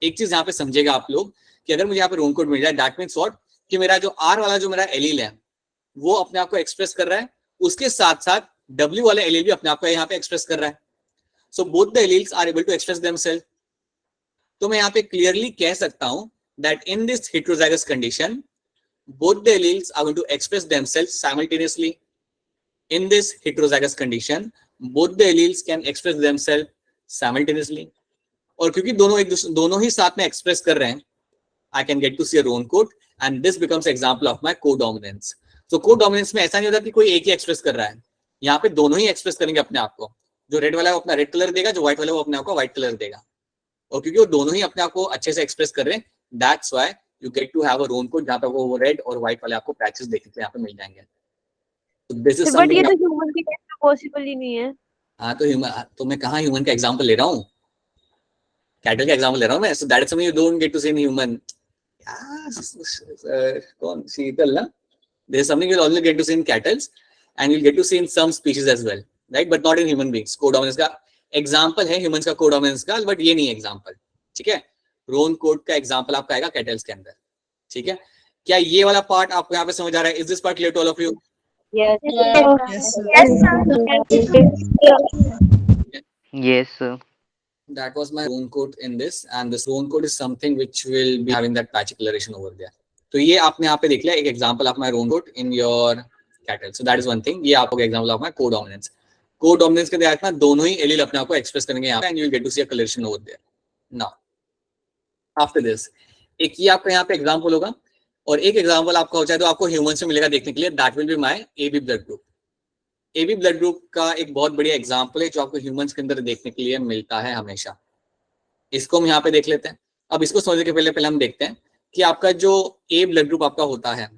एक चीज यहाँ पे समझेगा आप लोग कि अगर मुझे यहाँ पे रोन कोट मिल जाए, दैट मींस व्हाट, कि मेरा जो आर वाला जो मेरा एलील है वो अपने आप को एक्सप्रेस कर रहा है, उसके साथ साथ डब्ल्यू वाला एलील भी अपने आप को यहाँ पे एक्सप्रेस कर रहा है. So both the alleles are able to express themself. तो मैं यहाँ पे क्लियरली कह सकता हूं that in this heterozygous condition both the alleles are going to express themselves simultaneously. In this heterozygous condition, both the alleles can express themselves simultaneously. और क्योंकि दोनों ही साथ में एक्सप्रेस कर रहे हैं, I can get to see a roan coat and this becomes example of my codominance. So codominance में ऐसा नहीं होता कि कोई एक ही एक्सप्रेस कर रहा है, यहाँ पे दोनों ही एक्सप्रेस करेंगे अपने आप को. जो रेड वाला है वो अपना रेड कलर देगा, जो व्हाइट वाला है वो अपने आप को व्हाइट कलर देगा. और क्योंकि वो दोनों ही अपने आप को अच्छे से एक्सप्रेस कर रहे हैं, that's why you get to have a roan coat जहाँ पे वो रेड और व्हाइट वाले आपको पैचेस देखने को यहाँ पे मिल जाएंगे. दिस इज बट ये तो ह्यूमन के केस में पॉसिबल ही नहीं है. हाँ तो ह्यूमन, तो मैं कहाँ ह्यूमन का एग्जांपल ले रहा हूँ, कैटल का एग्जांपल ले रहा हूँ मैं. So that is something you don't get to see in human. कौन शीतल ना, there is something you'll only get to see in cattle and you'll get to see in some species as well, right, but not in human beings. Codominance का example है humans का codominance का, but ये नहीं example. ठीक है, रोन code का example आपका आएगा कैटल्स के अंदर. ठीक है, क्या ये वाला पार्ट आपको यहाँ पे समझ आ रहा है? Is this part clear to all of you? Yes, sir. That was my roan coat in this, and this roan coat is something which will be having that patchy coloration over there. तो ये आपने यहाँ पे देख लिया एक example of my roan coat in your cattle. So that is one thing. ये आपको example of my codominance. Codominance के देखना दोनों ही एलील अपने आप को एक्सप्रेस करेंगे यहाँ पे and you will get to see a colouration over there. Now after this एक ये आपका यहाँ पे एग्जांपल होगा और एक एग्जांपल आपका हो जाए तो आपको ह्यूमन से मिलेगा देखने के लिए. That will be my AB blood group. AB blood group का एक बहुत बढ़िया एग्जांपल है जो आपको ह्यूमंस के अंदर देखने के लिए मिलता है हमेशा. इसको हम यहाँ पे देख लेते हैं. अब इसको समझने के पहले हम देखते हैं कि आपका जो ए ब्लड ग्रुप आपका होता है,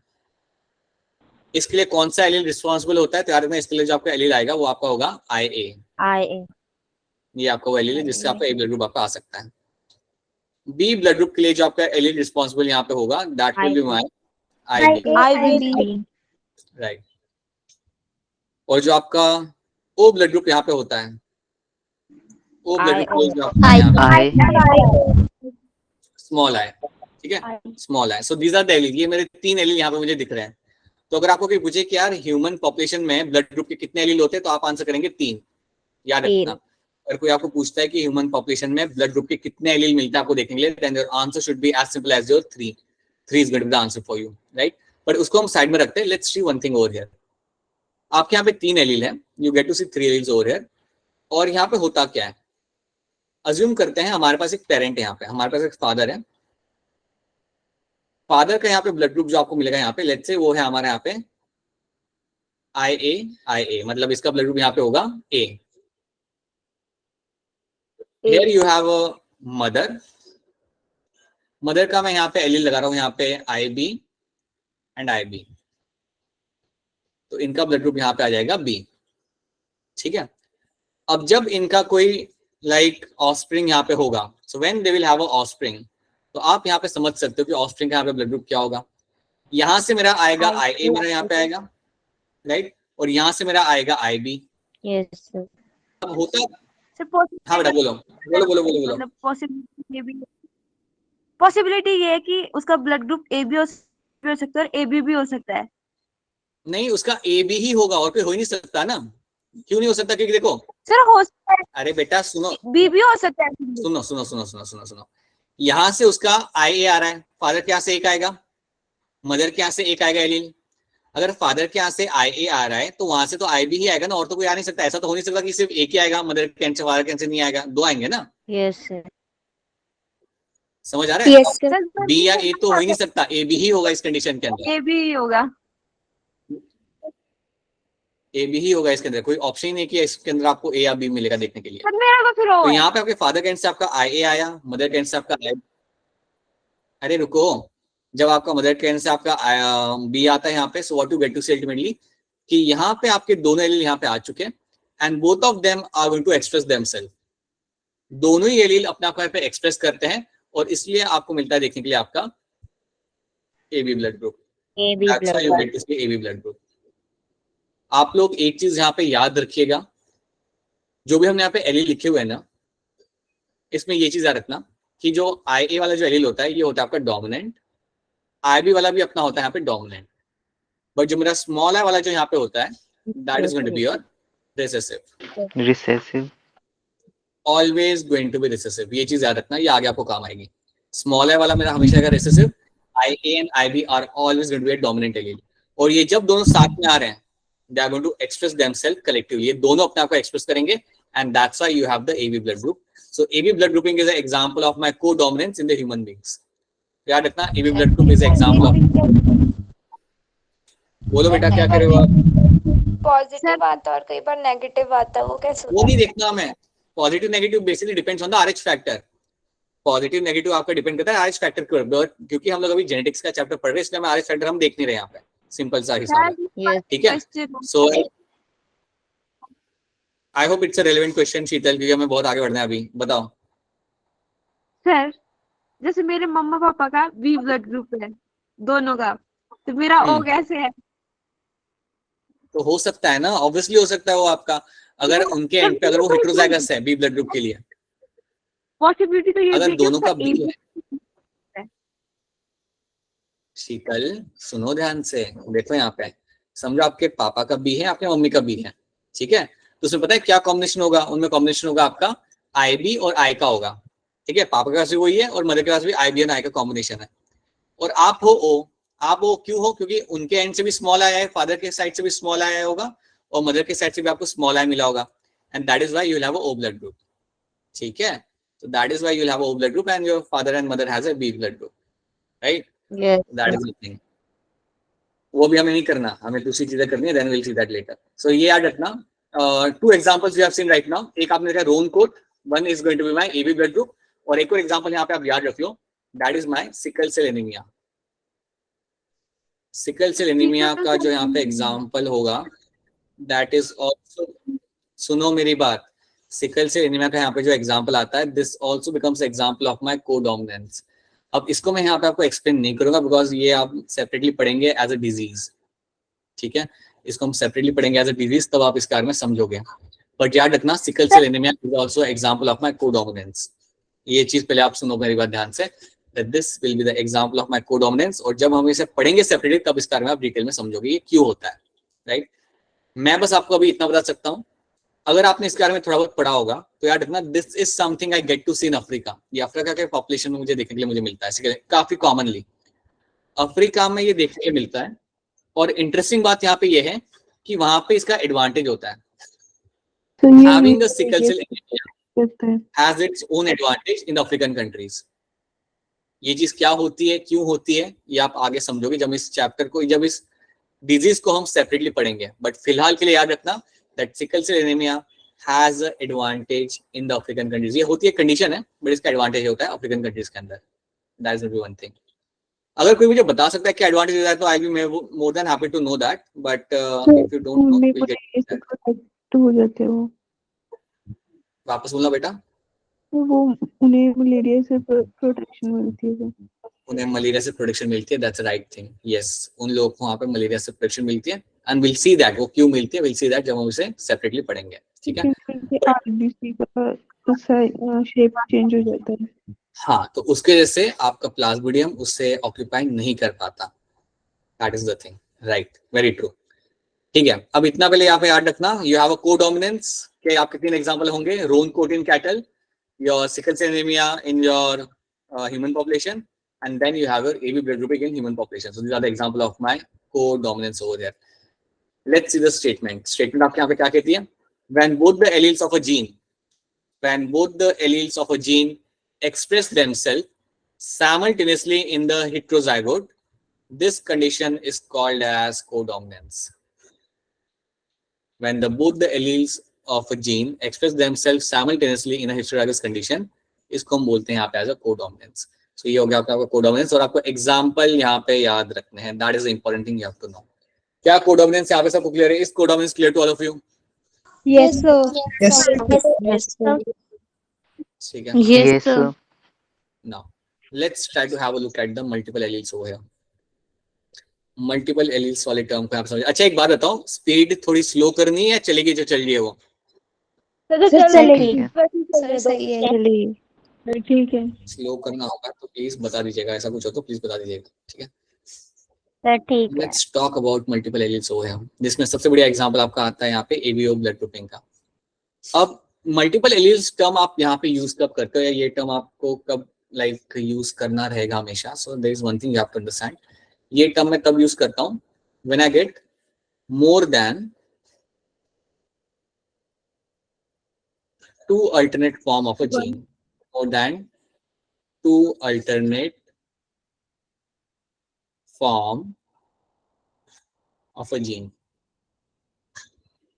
इसके लिए कौन सा एलील रिस्पॉन्सिबल होता है. तैयार में इसके लिए जो आपका एलील आएगा वो आपका होगा IA. ये आपका वो एलील है जिससे आपका ए ब्लड ग्रुप आपका आ सकता है. बी ब्लड ग्रुप के लिए जो आपका एलील रिस्पॉन्सिबल यहाँ पे होगा that will be my IB. Right. और जो आपका ओ ब्लड ग्रुप यहाँ पे होता है, ओ ब्लड ग्रुप जो आपका यहाँ पे स्मॉल आई. ठीक है, small I. So these are the allele. ये मेरे 3 एलील यहाँ पे मुझे दिख रहे हैं. तो अगर आपको कोई पूछे कि यार ह्यूमन पॉपुलेशन में ब्लड ग्रुप के कितने एलील होते हैं तो आप आंसर करेंगे 3. याद रखना. अगर कोई आपको पूछता है कि ह्यूमन पॉपुलेशन में ब्लड ग्रुप के कितने एलील मिलते हैं आपको देखने के लिए, then your answer should be as simple as your 3. 3 is going to be the answer for you, right. But उसको हम साइड में रखते हैं. Let's see one thing over here. आपके यहाँ पे 3 एलील है, you get to see 3 alleles over here. और यहाँ पे होता क्या है, अज्यूम करते हैं हमारे पास एक पेरेंट है, यहाँ पे हमारे पास एक फादर है. फादर का यहाँ पे ब्लड ग्रुप जो आपको मिलेगा यहाँ पे, लेट्स से वो है हमारे यहाँ पे IA, मतलब इसका ब्लड ग्रुप यहाँ पे होगा A. Here you have a mother. Mother का मैं यहाँ पे एलील लगा रहा हूँ यहाँ पे IB एंड IB. तो इनका ब्लड ग्रुप यहाँ पे आ जाएगा B. ठीक है. अब जब इनका कोई लाइक ऑफस्प्रिंग यहाँ पे होगा, so when they will have a offspring, तो आप यहाँ पे समझ सकते हो कि ऑफस्प्रिंग का यहाँ पे ब्लड ग्रुप क्या होगा. यहाँ से मेरा आएगा IA, मेरा यहाँ पे आएगा, राइट. और यहाँ से मेरा आएगा IB. Yes. अब होता सर हाँ बेटा बोलो. पॉसिबिलिटी ये है कि उसका ब्लड ग्रुप AB हो सकता है और AB भी हो सकता है. नहीं, उसका AB ही होगा और कोई हो ही नहीं सकता ना. क्यों नहीं हो सकता? क्योंकि देखो सर हो सकता है अरे बेटा सुनो, B भी हो सकता है. सुनो. यहाँ से उसका IA आ रहा है, फादर के यहाँ से एक आएगा, मदर के यहाँ से एक आएगा एलील. अगर फादर के यहाँ से IA आ रहा है तो वहां से तो IB ही आएगा ना, और तो कोई आ नहीं सकता. ऐसा तो हो नहीं सकता कि सिर्फ एक ही आएगा, मदर के यहाँ से फादर के यहाँ से नहीं आएगा, 2 आएंगे ना. Yes, sir. समझ आ रहा है? Yes, sir. B या A तो हो ही नहीं सकता, AB ही होगा इस कंडीशन के अंदर. AB ही होगा. AB ही होगा इसके अंदर. कोई ऑप्शन ही नहीं कि इसके अंदर आपको A या B मिलेगा देखने के लिए. सर मेरा तो फिर तो होगा. यहाँ पे आपके फादर के एंड से आपका IA आया, मदर के एंड से आपका अरे रुको, जब आपका मदर के एंड से आपका B आता है यहाँ पे, so what you get to see ultimately कि यहाँ पे आपके दोनों एलील यहाँ पे आ चुके हैं and both of them are going to express themself. दोनों ही एलील अपने आप पे एक्सप्रेस करते हैं और इसलिए आपको मिलता है देखने के लिए आपका AB blood group. That's how you get to see AB blood group. आप लोग एक चीज यहाँ पे याद रखिएगा, जो भी हमने यहाँ पे एलील लिखे हुए हैं ना, इसमें ये चीज याद रखना कि जो IA वाला जो एलील होता है ये होता है आपका डोमिनेंट, IB वाला भी अपना होता है यहाँ पे डोमिनेंट, बट जो मेरा स्मॉल I वाला जो यहाँ पे होता है that is going to be your recessive. Always going to be recessive. ये चीज याद रखना, ये आगे आपको काम आएगी. स्मॉल I वाला मेरा हमेशा रहेगा recessive, IA and IB are always going to be a dominant allele. और ये जब दोनों साथ में आ रहे हैं they are going to express themselves collectively. ये दोनों अपने आप को express करेंगे, and that's why you have the AB blood group. So AB blood grouping is an example of my co-dominance in the human beings. याद रखना, AB blood group is an example of. बोलो बेटा क्या करे हो आप? Positive आता है और कई बार नेगेटिव आता है, वो कैसे वो नहीं देखना हमें. Positive negative basically depends on the RH factor. Positive negative आपका डिपेंड करता है RH फैक्टर के ऊपर, क्योंकि हम लोग अभी जेनेटिक्स का चैप्टर पढ़ रहे हैं, इसलिए हम RH फैक्टर हम देख नहीं रहे यहाँ पे. सिंपल सा हिसाब है. ठीक है. So I hope it's a relevant question Sheetal, क्योंकि हमें बहुत आगे बढ़ना है अभी. बताओ सर जैसे मेरे मम्मा पापा का बी ब्लड ग्रुप है दोनों का, तो मेरा ओ कैसे है? तो हो सकता है ना, ऑब्वियसली हो सकता है वो आपका, अगर उनके एंड पे अगर वो हेटेरोजाइगस है बी ब्लड ग्रुप के लिए, पॉसिबिलिटी तो ये अगर भी है कि दोनों का उसका बी AB है. शीतल सुनो ध्यान से, देखो यहाँ पे समझो आपके पापा का बी है, आपके मम्मी का बी है. ठीक है. तो उसमें पता है क्या कॉम्बिनेशन होगा? उनमें कॉम्बिनेशन होगा आपका IB और I का होगा. ठीक है. पापा के पास भी वही है और मदर के पास भी IB और I का कॉम्बिनेशन है. और आप हो O. आप वो क्यों हो? क्योंकि उनके एंड से भी स्मॉल आया है, फादर के साइड से भी स्मॉल आया होगा और मदर के साइड से भी आपको स्मॉल आई मिला होगा, and that is why you will have a O blood group. ठीक है. So that is why you will have a O blood group and your father and mother has a B blood group, right? Yes. That is the thing. वो भी हमें नहीं करना, हमें दूसरी चीजें करनी है, then we'll see that later. So ये याद रखना. Two examples we have seen right now. एक आपने देखा रोन coat, one is going to be my AB blood group, और एक और एग्जांपल यहाँ पे आप याद रखियो, that is my sickle cell anemia. Sickle cell anaemia का जो यहाँ पे एग्जाम्पल होगा, दैट इज ऑल्सो, सुनो मेरी बात, सिकल सेल एनीमिया का यहाँ पे जो एग्जाम्पल आता है, this also becomes example of my codominance. अब इसको मैं यहाँ पे आपको एक्सप्लेन नहीं करूंगा, बिकॉज ये आप सेपरेटली पढ़ेंगे एज अ डिजीज. ठीक है. इसको हम सेपरेटली पढ़ेंगे एज अ डिजीज, तब आप इसके बारे में समझोगे. बट याद रखना, sickle cell anaemia is also example of my codominance. ये चीज पहले आप सुनो मेरी बात ध्यान से, that this will be the example of my codominance. और जब हम इसे पढ़ेंगे सेपरेटली, तब इसके बारे में आप डिटेल में समझोगे ये क्यों होता है. राइट. मैं बस आपको अभी इतना बता सकता हूँ, अगर आपने इसके बारे में थोड़ा बहुत पढ़ा होगा तो याद रखना, this is something I get to see in Africa. ये अफ्रीका के पॉपुलेशन में मुझे देखने के लिए मुझे मिलता है काफी कॉमनली. अफ्रीका में ये देखने के मिलता है. और इंटरेस्टिंग बात यहाँ पे ये है कि वहां पे इसका एडवांटेज होता है. Having a sickle cell anemia has its own advantage in the African countries. ये चीज क्या होती है, क्यों होती है, ये आप आगे समझोगे जब इस चैप्टर को, जब इस डिजीज को हम सेपरेटली पढ़ेंगे. बट फिलहाल के लिए याद रखना that sickle cell anaemia has a advantage in the African countries. ये होती है कंडीशन है, बट इसका एडवांटेज होता है अफ्रीकन कंट्रीज के अंदर. That is one thing. अगर कोई मुझे बता सकता है क्या एडवांटेज है, तो I be more than happy to know that. But if you don't know, will get हो जाते हो. वापस बोलना बेटा. वो उन्हें मलेरिया से प्रोटेक्शन मिलती है. उन्हें मलेरिया से प्रोटेक्शन मिलती है. That's right thing. यस, उन लोगों को वहां पे मलेरिया से प्रोटेक्शन मिलती है. एंड विल सी दैट वो क्यों मिलती है, विल सी दैट जब हम इसे सेपरेटली पढ़ेंगे. ठीक है. आरबीसी का शेप चेंज हो जाता है. हाँ, तो उसके वजह से आपका प्लाज्मोडियम उससे ऑक्यूपाई नहीं कर पाता. That is the thing. Right. Very true. ठीक है. अब इतना पहले यहाँ पे याद रखना, यू हैव अ कोडोमिनेंस के आपके 3 एग्जांपल होंगे, roan coat in cattle, your sickle cell anemia in your human population, and then you have your AB blood group in human population. So these are the example of my codominance over there. Let's see the statement. Statement आपके यहाँ पे क्या कहती है? When both the alleles of a gene express themselves simultaneously in the heterozygote, this condition is called as codominance. When both the alleles of a gene express themselves simultaneously in a heterozygous condition, इसको हम बोलते हैं यहाँ पे as a codominance. So ये हो गया आपका codominance. और आपको एग्जाम्पल यहाँ पे याद रखने हैं. That is the important thing you have to know. क्या codominance यहाँ पे सबको क्लियर है? इस codominance clear to all of you? Yes, sir. Yes, sir. ठीक है. Yes, sir. Now let's try to have a look at the multiple alleles over here. Multiple alleles वाले term को आप समझ. अच्छा एक बात बताओ, स्पीड थोड़ी स्लो करनी है, चलेगी जो चल रही है वो? सही है. ठीक है. स्लो करना होगा तो प्लीज बता दीजिएगा, ऐसा कुछ हो तो प्लीज बता दीजिएगा. ठीक है. सर ठीक है. Let's talk about multiple alleles over here, जिसमें सबसे बढ़िया एग्जांपल आपका आता है यहाँ पे एबीओ ब्लड ग्रुपिंग का. अब मल्टीपल एलील्स टर्म आप यहाँ पे यूज कब करते हो, या ये टर्म आपको कब लाइक यूज करना रहेगा हमेशा? So there is one thing you have to understand. ये टर्म मैं तब यूज करता हूँ when I get more than 2 alternate form of a gene, more than 2 alternate form of a gene.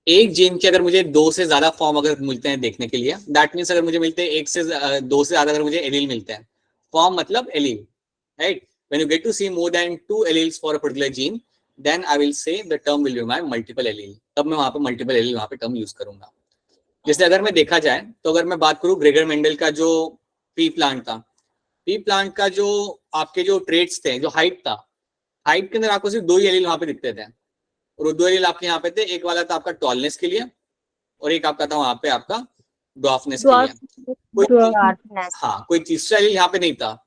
एक जीन के अगर मुझे 2 से ज्यादा फॉर्म अगर मिलते हैं देखने के लिए, दैट मीन्स अगर मुझे मिलते हैं 1 से 2 से ज्यादा अगर मुझे एलील मिलते हैं, फॉर्म मतलब allele, right? When you get to see more than 2 alleles for a particular gene, then I will say the term will be my multiple allele. तब मैं वहां पे मल्टीपल एलील वहां पे टर्म यूज करूंगा. जैसे अगर मैं देखा जाए तो अगर मैं बात करूं ग्रेगर मेंडल का जो पी प्लांट था, पी प्लांट का जो आपके जो ट्रेट्स थे, जो हाइट था, हाइट के अंदर आपको सिर्फ 2 ही एलील वहां पे दिखते थे, और वो 2 एलील आपके यहाँ पे थे. एक वाला था आपका टॉलनेस के लिए और एक आपका था वहां पे आपका ड्वार्फनेस के लिए. हाँ, कोई तीसरा एलील यहाँ पे नहीं था.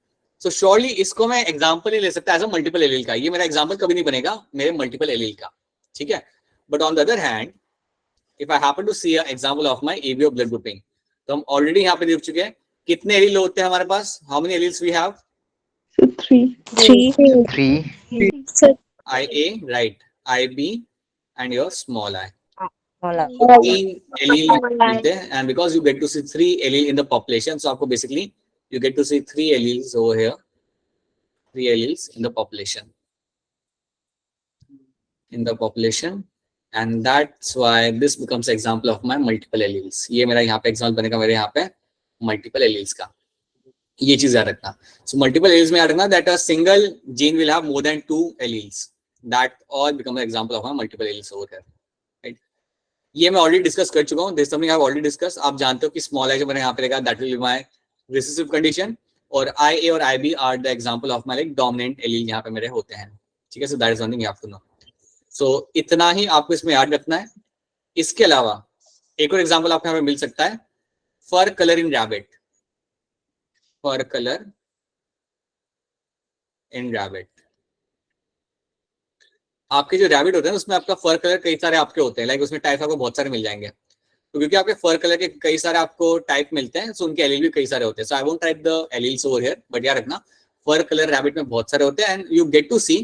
सो श्योरली इसको मैं एग्जांपल ही ले सकता एज अ मल्टीपल एलील का. ये मेरा एग्जांपल कभी नहीं बनेगा मेरे मल्टीपल एलील का, ठीक है? But on the other hand, if I happen to see a example of my ABO blood grouping, तो हम ऑलरेडी यहाँ पे देख चुके हैं कितने एलील होते हैं हमारे पास. How many alleles we have? So 3. 3. IA, right? IB and your small I. Small तीन allele मिलते हैं, and because you get to see 3 allele in the population, so आपको basically you get to see 3 alleles over here, 3 alleles in the population, and that's why this becomes example of my multiple alleles. ये मेरा यहाँ पे example बनेगा मेरे यहाँ पे multiple alleles का. ये चीज याद रखना. So multiple alleles में याद रखना that a single gene will have more than 2 alleles. That all become an example of my multiple alleles over here. Right? ये मैं ऑलरेडी डिस्कस कर चुका हूँ. This something I have already discuss. आप जानते हो कि स्मॉल आई जो मैंने यहाँ पे लिखा that will be my recessive condition, और IA और IB are the example of my like dominant allele यहाँ पे मेरे होते हैं, ठीक है? So that is something you have to know. सो इतना ही आपको इसमें याद रखना है. इसके अलावा एक और एग्जांपल आपको यहाँ पे मिल सकता है, fur colour in rabbit. Fur colour in rabbit, आपके जो रैबिट होते हैं उसमें आपका फर कलर कई सारे आपके होते हैं, लाइक उसमें टाइप आपको बहुत सारे मिल जाएंगे. तो क्योंकि आपके फर कलर के कई सारे आपको टाइप मिलते हैं, सो उनके एलील भी कई सारे होते हैं. So I won't type the alleles over here, but याद रखना फर कलर रैबिट में बहुत सारे होते हैं, एंड यू गेट टू सी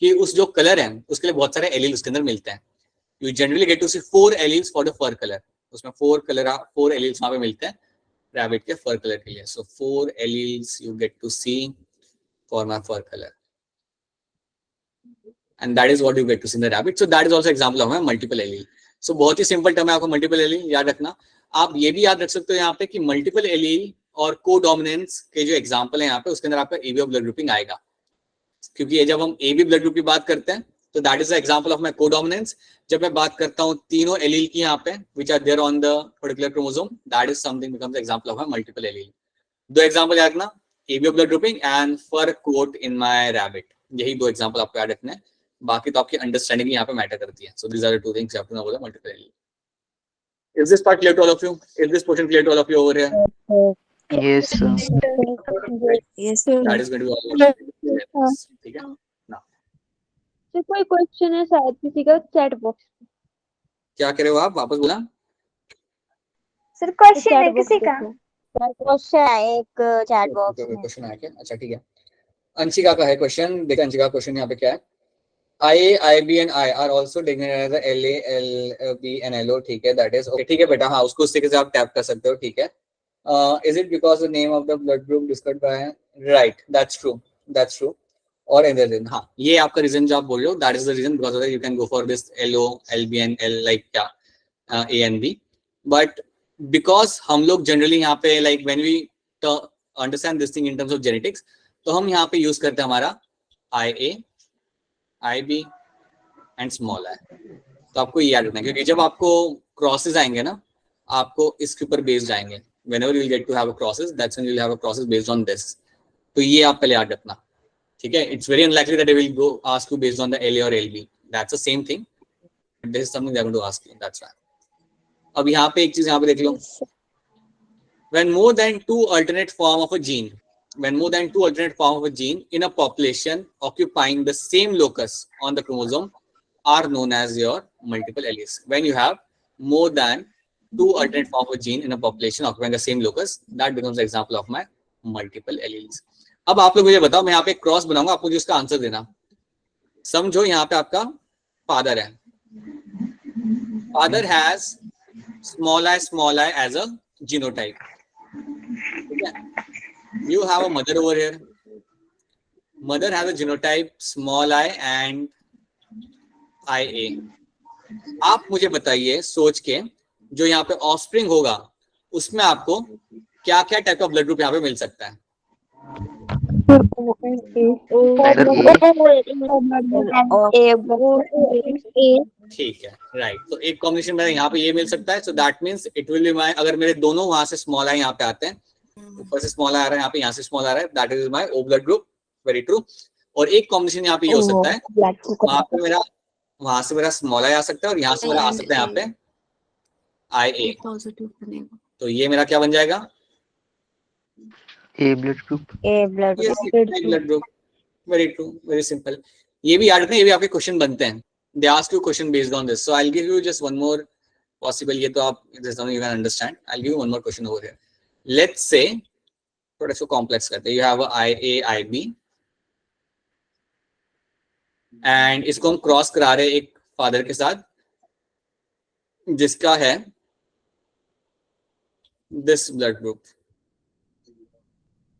कि उस जो कलर है उसके लिए बहुत सारे एलील उसके अंदर मिलते हैं. You generally get to see 4 alleles for the fur colour. उसमें 4 एलील्स वहां पे मिलते हैं रैबिट के फर कलर के लिए. So 4 alleles you get to see for my fur colour, and that is what you get to see in the rabbit. So that is also example of my multiple allele. So बहुत ही simple term है, आपको multiple allele याद रखना. आप ये भी याद रख सकते हो यहाँ पे कि मल्टीपल एलील और कोडोमिनेंस के जो एग्जांपल है यहाँ पे, उसके अंदर आपका एबीओ ब्लड ग्रुपिंग आएगा. क्योंकि ये जब हम एबी ब्लड ग्रुप की बात करते हैं तो that is the example of my codominance. जब मैं बात करता हूँ तीनों एलील की यहाँ पे which are there on the particular chromosome, that is something becomes example of my multiple allele. 2 example याद रखना, ABO blood grouping and fur coat in my rabbit. यही 2 एग्जांपल आपको याद रखने हैं. बाकी तो आपकी अंडरस्टैंडिंग यहाँ पे मैटर करती है. So these are the 2 things you have to know about the multiple allele. Is this part clear to all of you? Is this portion clear to all of you over here? Yes, sir. Yes, sir. That is going to be all. ठीक है ना? तो कोई question है शायद किसी का chat box. क्या कह रहे हो आप? वापस बोला. सर क्वेश्चन है किसी का? क्वेश्चन है एक चैट बॉक्स में. क्वेश्चन आया क्या? अच्छा ठीक है. अंशिका का है क्वेश्चन. देखिए अंशिका क्वेश्चन यहाँ पे क्या है. IA, IB and I are also designated as LA, LB and LO. ठीक है, that is okay. ठीक है बेटा, हाँ उसको उस तरीके से आप टैप कर सकते हो. ठीक है. Is it because the name of the blood group discussed by? Right, that's true. That's true. और any reason? हाँ, ये आपका रीजन जो आप बोल रहे हो, that is the reason because of that you can go for this LO, LB and L like क्या A and B. But because हम लोग generally यहाँ पे like when we understand this thing in terms of genetics, तो हम यहाँ पे use करते हैं हमारा IA, IB and small I. तो आपको ये याद रखना है क्योंकि जब आपको क्रॉसेस आएंगे ना, आपको इसके ऊपर बेस्ड आएंगे. whenever you will get to have a process, that's when you will have a process based on this. तो ये आप पहले याद रखना. ठीक है. It's very unlikely that they will go ask you based on the LA or LB. That's the same thing. This is something they're going to ask you. That's why. अब यहाँ पे एक चीज यहाँ पे देख लो. When more than 2 alternate form of a gene in a population occupying the same locus on the chromosome are known as your multiple alleles. When you have more than 2 alternate form of a gene in a population occupying the same locus, that becomes an example of my multiple alleles. अब आप लोग मुझे बताओ, मैं यहाँ पे cross बनाऊंगा, आप मुझे उसका आंसर देना. समझो यहाँ पे आपका फादर है. Father has small I as a genotype. Okay. You have a mother over here. Mother has a genotype small I and IA. आप मुझे बताइए सोच के जो यहाँ पे ऑफस्प्रिंग होगा उसमें आपको क्या क्या टाइप का ब्लड ग्रुप यहाँ पे मिल सकता है? ठीक है, राइट. तो एक कॉम्बिनेशन मेरा यहाँ पे ये मिल सकता है. So that means it will be my, अगर मेरे दोनों वहां से स्मॉल आई यहाँ पे आते हैं, ऊपर से स्मॉल आ रहा है, यहाँ पे यहाँ से स्मॉल आ रहा है, that is my O blood group. Very true. और एक कॉम्बिनेशन यहाँ पे ये हो सकता है, वहां पे मेरा, वहां से मेरा स्मॉल आई आ सकता है और यहाँ से मेरा आ सकता है यहाँ पे IA. तो ये मेरा क्या बन जाएगा? A blood group. Blood group. Very true, very simple. ये भी याद रखना, ये भी आपके क्वेश्चन बनते हैं. They ask you question based on this. So I will give you just one more possible. ये तो आप you can understand. I will give you one more question over here. Let's say थोड़ा सा complex करते हैं. You have IA IB and इसको हम cross करा रहे हैं एक फादर के साथ जिसका है दिस ब्लड ग्रुप.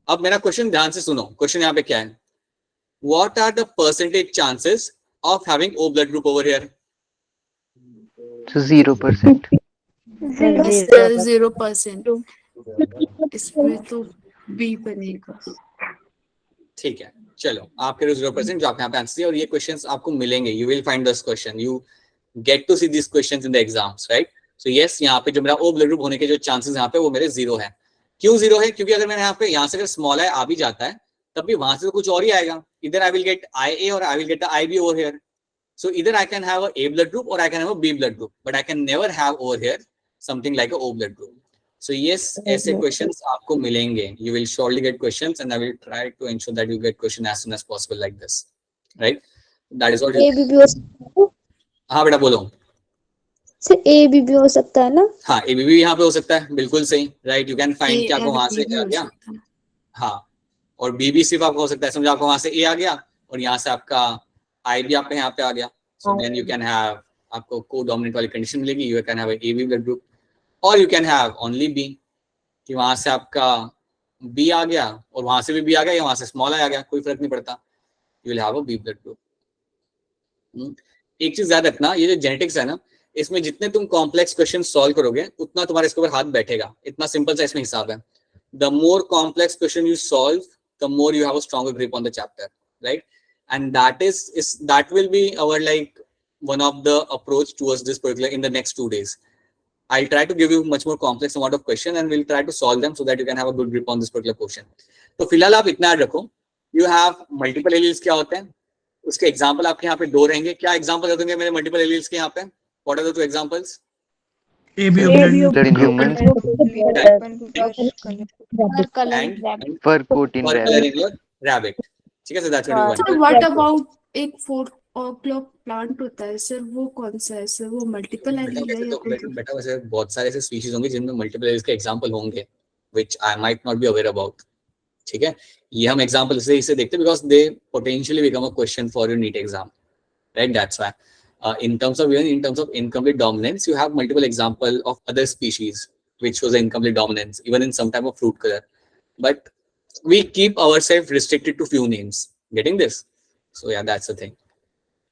अब मेरा क्वेश्चन ध्यान से सुनो. क्वेश्चन यहाँ पे क्या है? What are the percentage chances of having O blood group over here? So 0%. 0%. इसमें तो B बनेगा. ठीक है, चलो आपके 0% जो आपने यहाँ पे आंसर दिया, और ये क्वेश्चंस आपको मिलेंगे. You will find this question. You get to see these questions in the exams, right? So yes, यहाँ पे जो मेरा O blood group होने के जो चांसेस यहाँ पे वो मेरे 0 है. क्यों 0 है? क्योंकि अगर मैंने यहाँ से अगर स्मॉल आई आ भी जाता है तब भी वहां से तो कुछ और ही आएगा. Either I will get IA or I will get the IB over here. So either I can have a A blood group or I can have a B blood group, but I can never have over here something like a O blood group. So yes, ऐसे questions आपको मिलेंगे. You will surely get questions, and I will try to ensure that you get question as soon as possible like this, right? That is what. ABB हो सकता है. हाँ बेटा बोलो. Sir ABB हो सकता है ना? हाँ, ABB भी यहाँ पे हो सकता है, बिल्कुल सही, राइट. यू कैन फाइंड कि आपको वहां से आ गया. हाँ, और BB सिर्फ आपको हो सकता है, समझो आपको वहां से A आ गया और यहाँ से आपका I भी आपके यहाँ पे आ गया. So then you can have, आपको को डोमिनेंट वाली कंडीशन मिलेगी. You can have AB blood group और you can have only B, कि वहां से आपका B आ गया और वहां से भी B आ गया या वहां से स्मॉल आ गया, कोई फर्क नहीं पड़ता. You will have a B blood group. एक चीज याद रखना, ये जो जेनेटिक्स है ना, इसमें जितने तुम कॉम्प्लेक्स क्वेश्चन सॉल्व करोगे उतना तुम्हारे इसके ऊपर हाथ बैठेगा. इतना सिंपल सा इसमें हिसाब है. The more complex question you solve, the more you have a stronger grip on the chapter, right? And that will be our like one of the approach towards this particular in the next 2 days. I'll try to give you much more complex amount of question and we'll try to solve them so that you can have a good grip on this particular portion. तो फिलहाल आप इतना याद रखो. You have multiple alleles क्या होते हैं, उसके एग्जाम्पल आपके यहाँ पे 2 रहेंगे. क्या एग्जाम्पल होंगे मेरे मल्टीपल एलील्स के यहाँ पे? What are the 2 examples? Blood in humans. And Fur coat in fur color rabbit. in your rabbit. ठीक है, so that's what you want. Sir what about एक 4 o'clock प्लांट होता है सर, वो कौन सा है सर? वो मल्टीपल एलील है या कोई? बेटा वैसे बहुत सारे ऐसे स्पीशीज होंगे जिनमें मल्टीपल एलील्स के एग्जांपल होंगे which I might not be aware about. ठीक है, ये हम एग्जांपल इसे देखते हैं because they potentially become a question for your NEET exam, right? That's why in terms of incomplete dominance, you have multiple example of other species which shows incomplete dominance even in some type of fruit color, but we keep ourselves restricted to few names. Getting this? So yeah, that's the thing.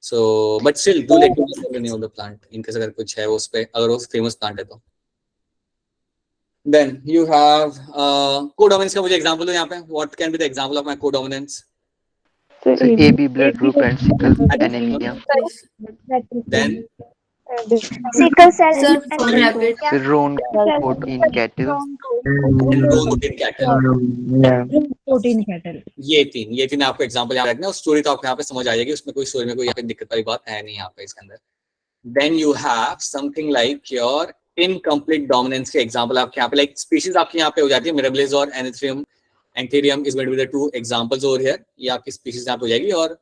So but still do let me know the name of the plant in case अगर कुछ है उस पे, अगर वो famous plant है तो. Then you have codominance का मुझे example दो यहाँ पे. What can be the example of my codominance? So AB blood group and sickle anemia. Then sickle cell. Sir for rabbit. So roan coat in cattle. in cattle. ये तीन आपको example याद रखना है. स्टोरी तो आपको यहाँ पे समझ आ जाएगी, उसमें कोई स्टोरी में कोई यहाँ पे दिक्कत वाली बात है नहीं यहाँ पे इसके अंदर. Then you have something like your incomplete dominance के एग्जांपल आपके यहाँ पे, लाइक स्पीशीज आपके यहाँ पे हो जाती है. मिराबिलिस और एंथेरियम is going to be the 2 examples over here. ये आपकी स्पीशीज यहाँ पे हो जाएगी. और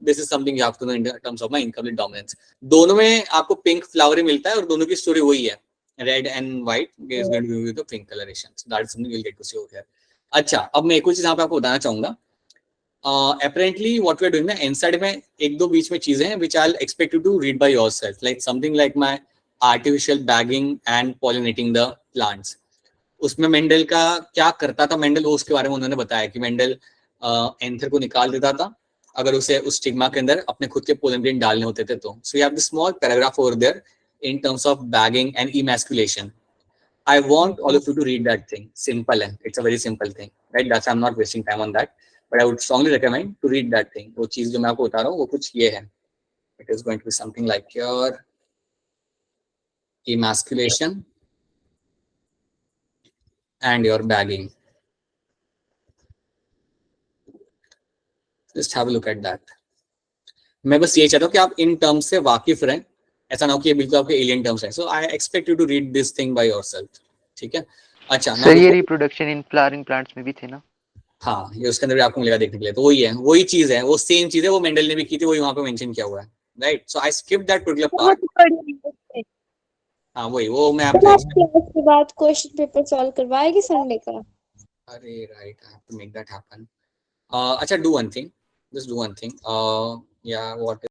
this is something you have to know in terms of my incomplete dominance. दोनों में आपको पिंक फ्लावर ही मिलता है और दोनों की स्टोरी वही है. Red and white is going to be with the pink coloration. So that is something you'll get to see over here. अच्छा, अब मैं एक और चीज यहाँ पे आपको बताना चाहूंगा. Apparently what we are doing ना, inside में एक दो बीच में चीजें हैं which I'll expect you to read by yourself, like something like my artificial bagging and pollinating the plants. उसमें मेंडल का क्या करता था, मेंडल वो उसके बारे में उन्होंने बताया कि मेंडल एंथर को निकाल देता था अगर उसे उस स्टिग्मा के अंदर अपने खुद के पोलन ग्रेन डालने होते थे तो. So you have the small paragraph over there in terms of bagging and emasculation. I want all of you to read that thing. Simple, it's a very simple thing, right? That's I'm not wasting time on that, but I would strongly recommend to read that thing. वो चीज जो मैं आपको बता रहा हूँ वो कुछ ये है. It is going to be something like your emasculation and your bagging. Just have a look at that. मैं बस ये चाहता हूँ कि आप इन टर्म्स से वाकिफ रहें, ऐसा ना हो कि ये बिल्कुल आपके एलियन टर्म्स हैं. So I expect you to read this thing by yourself. ठीक है. अच्छा सर ये रिप्रोडक्शन इन फ्लावरिंग प्लांट्स में भी थे ना? हाँ, ये उसके अंदर भी आपको मिलेगा देखने के लिए. तो वही है, वही चीज है, वो सेम चीज है, वो मेंडल ने भी की थी, वही वहां पे मेंशन किया हुआ है, right. So I skip that particular part. हाँ वही, वो मैं आपको क्लास के बाद क्वेश्चन पेपर सॉल्व करवाएगी संडे का. अरे right, I have to make that happen. अच्छा, do one thing, just do one thing. या व्हाट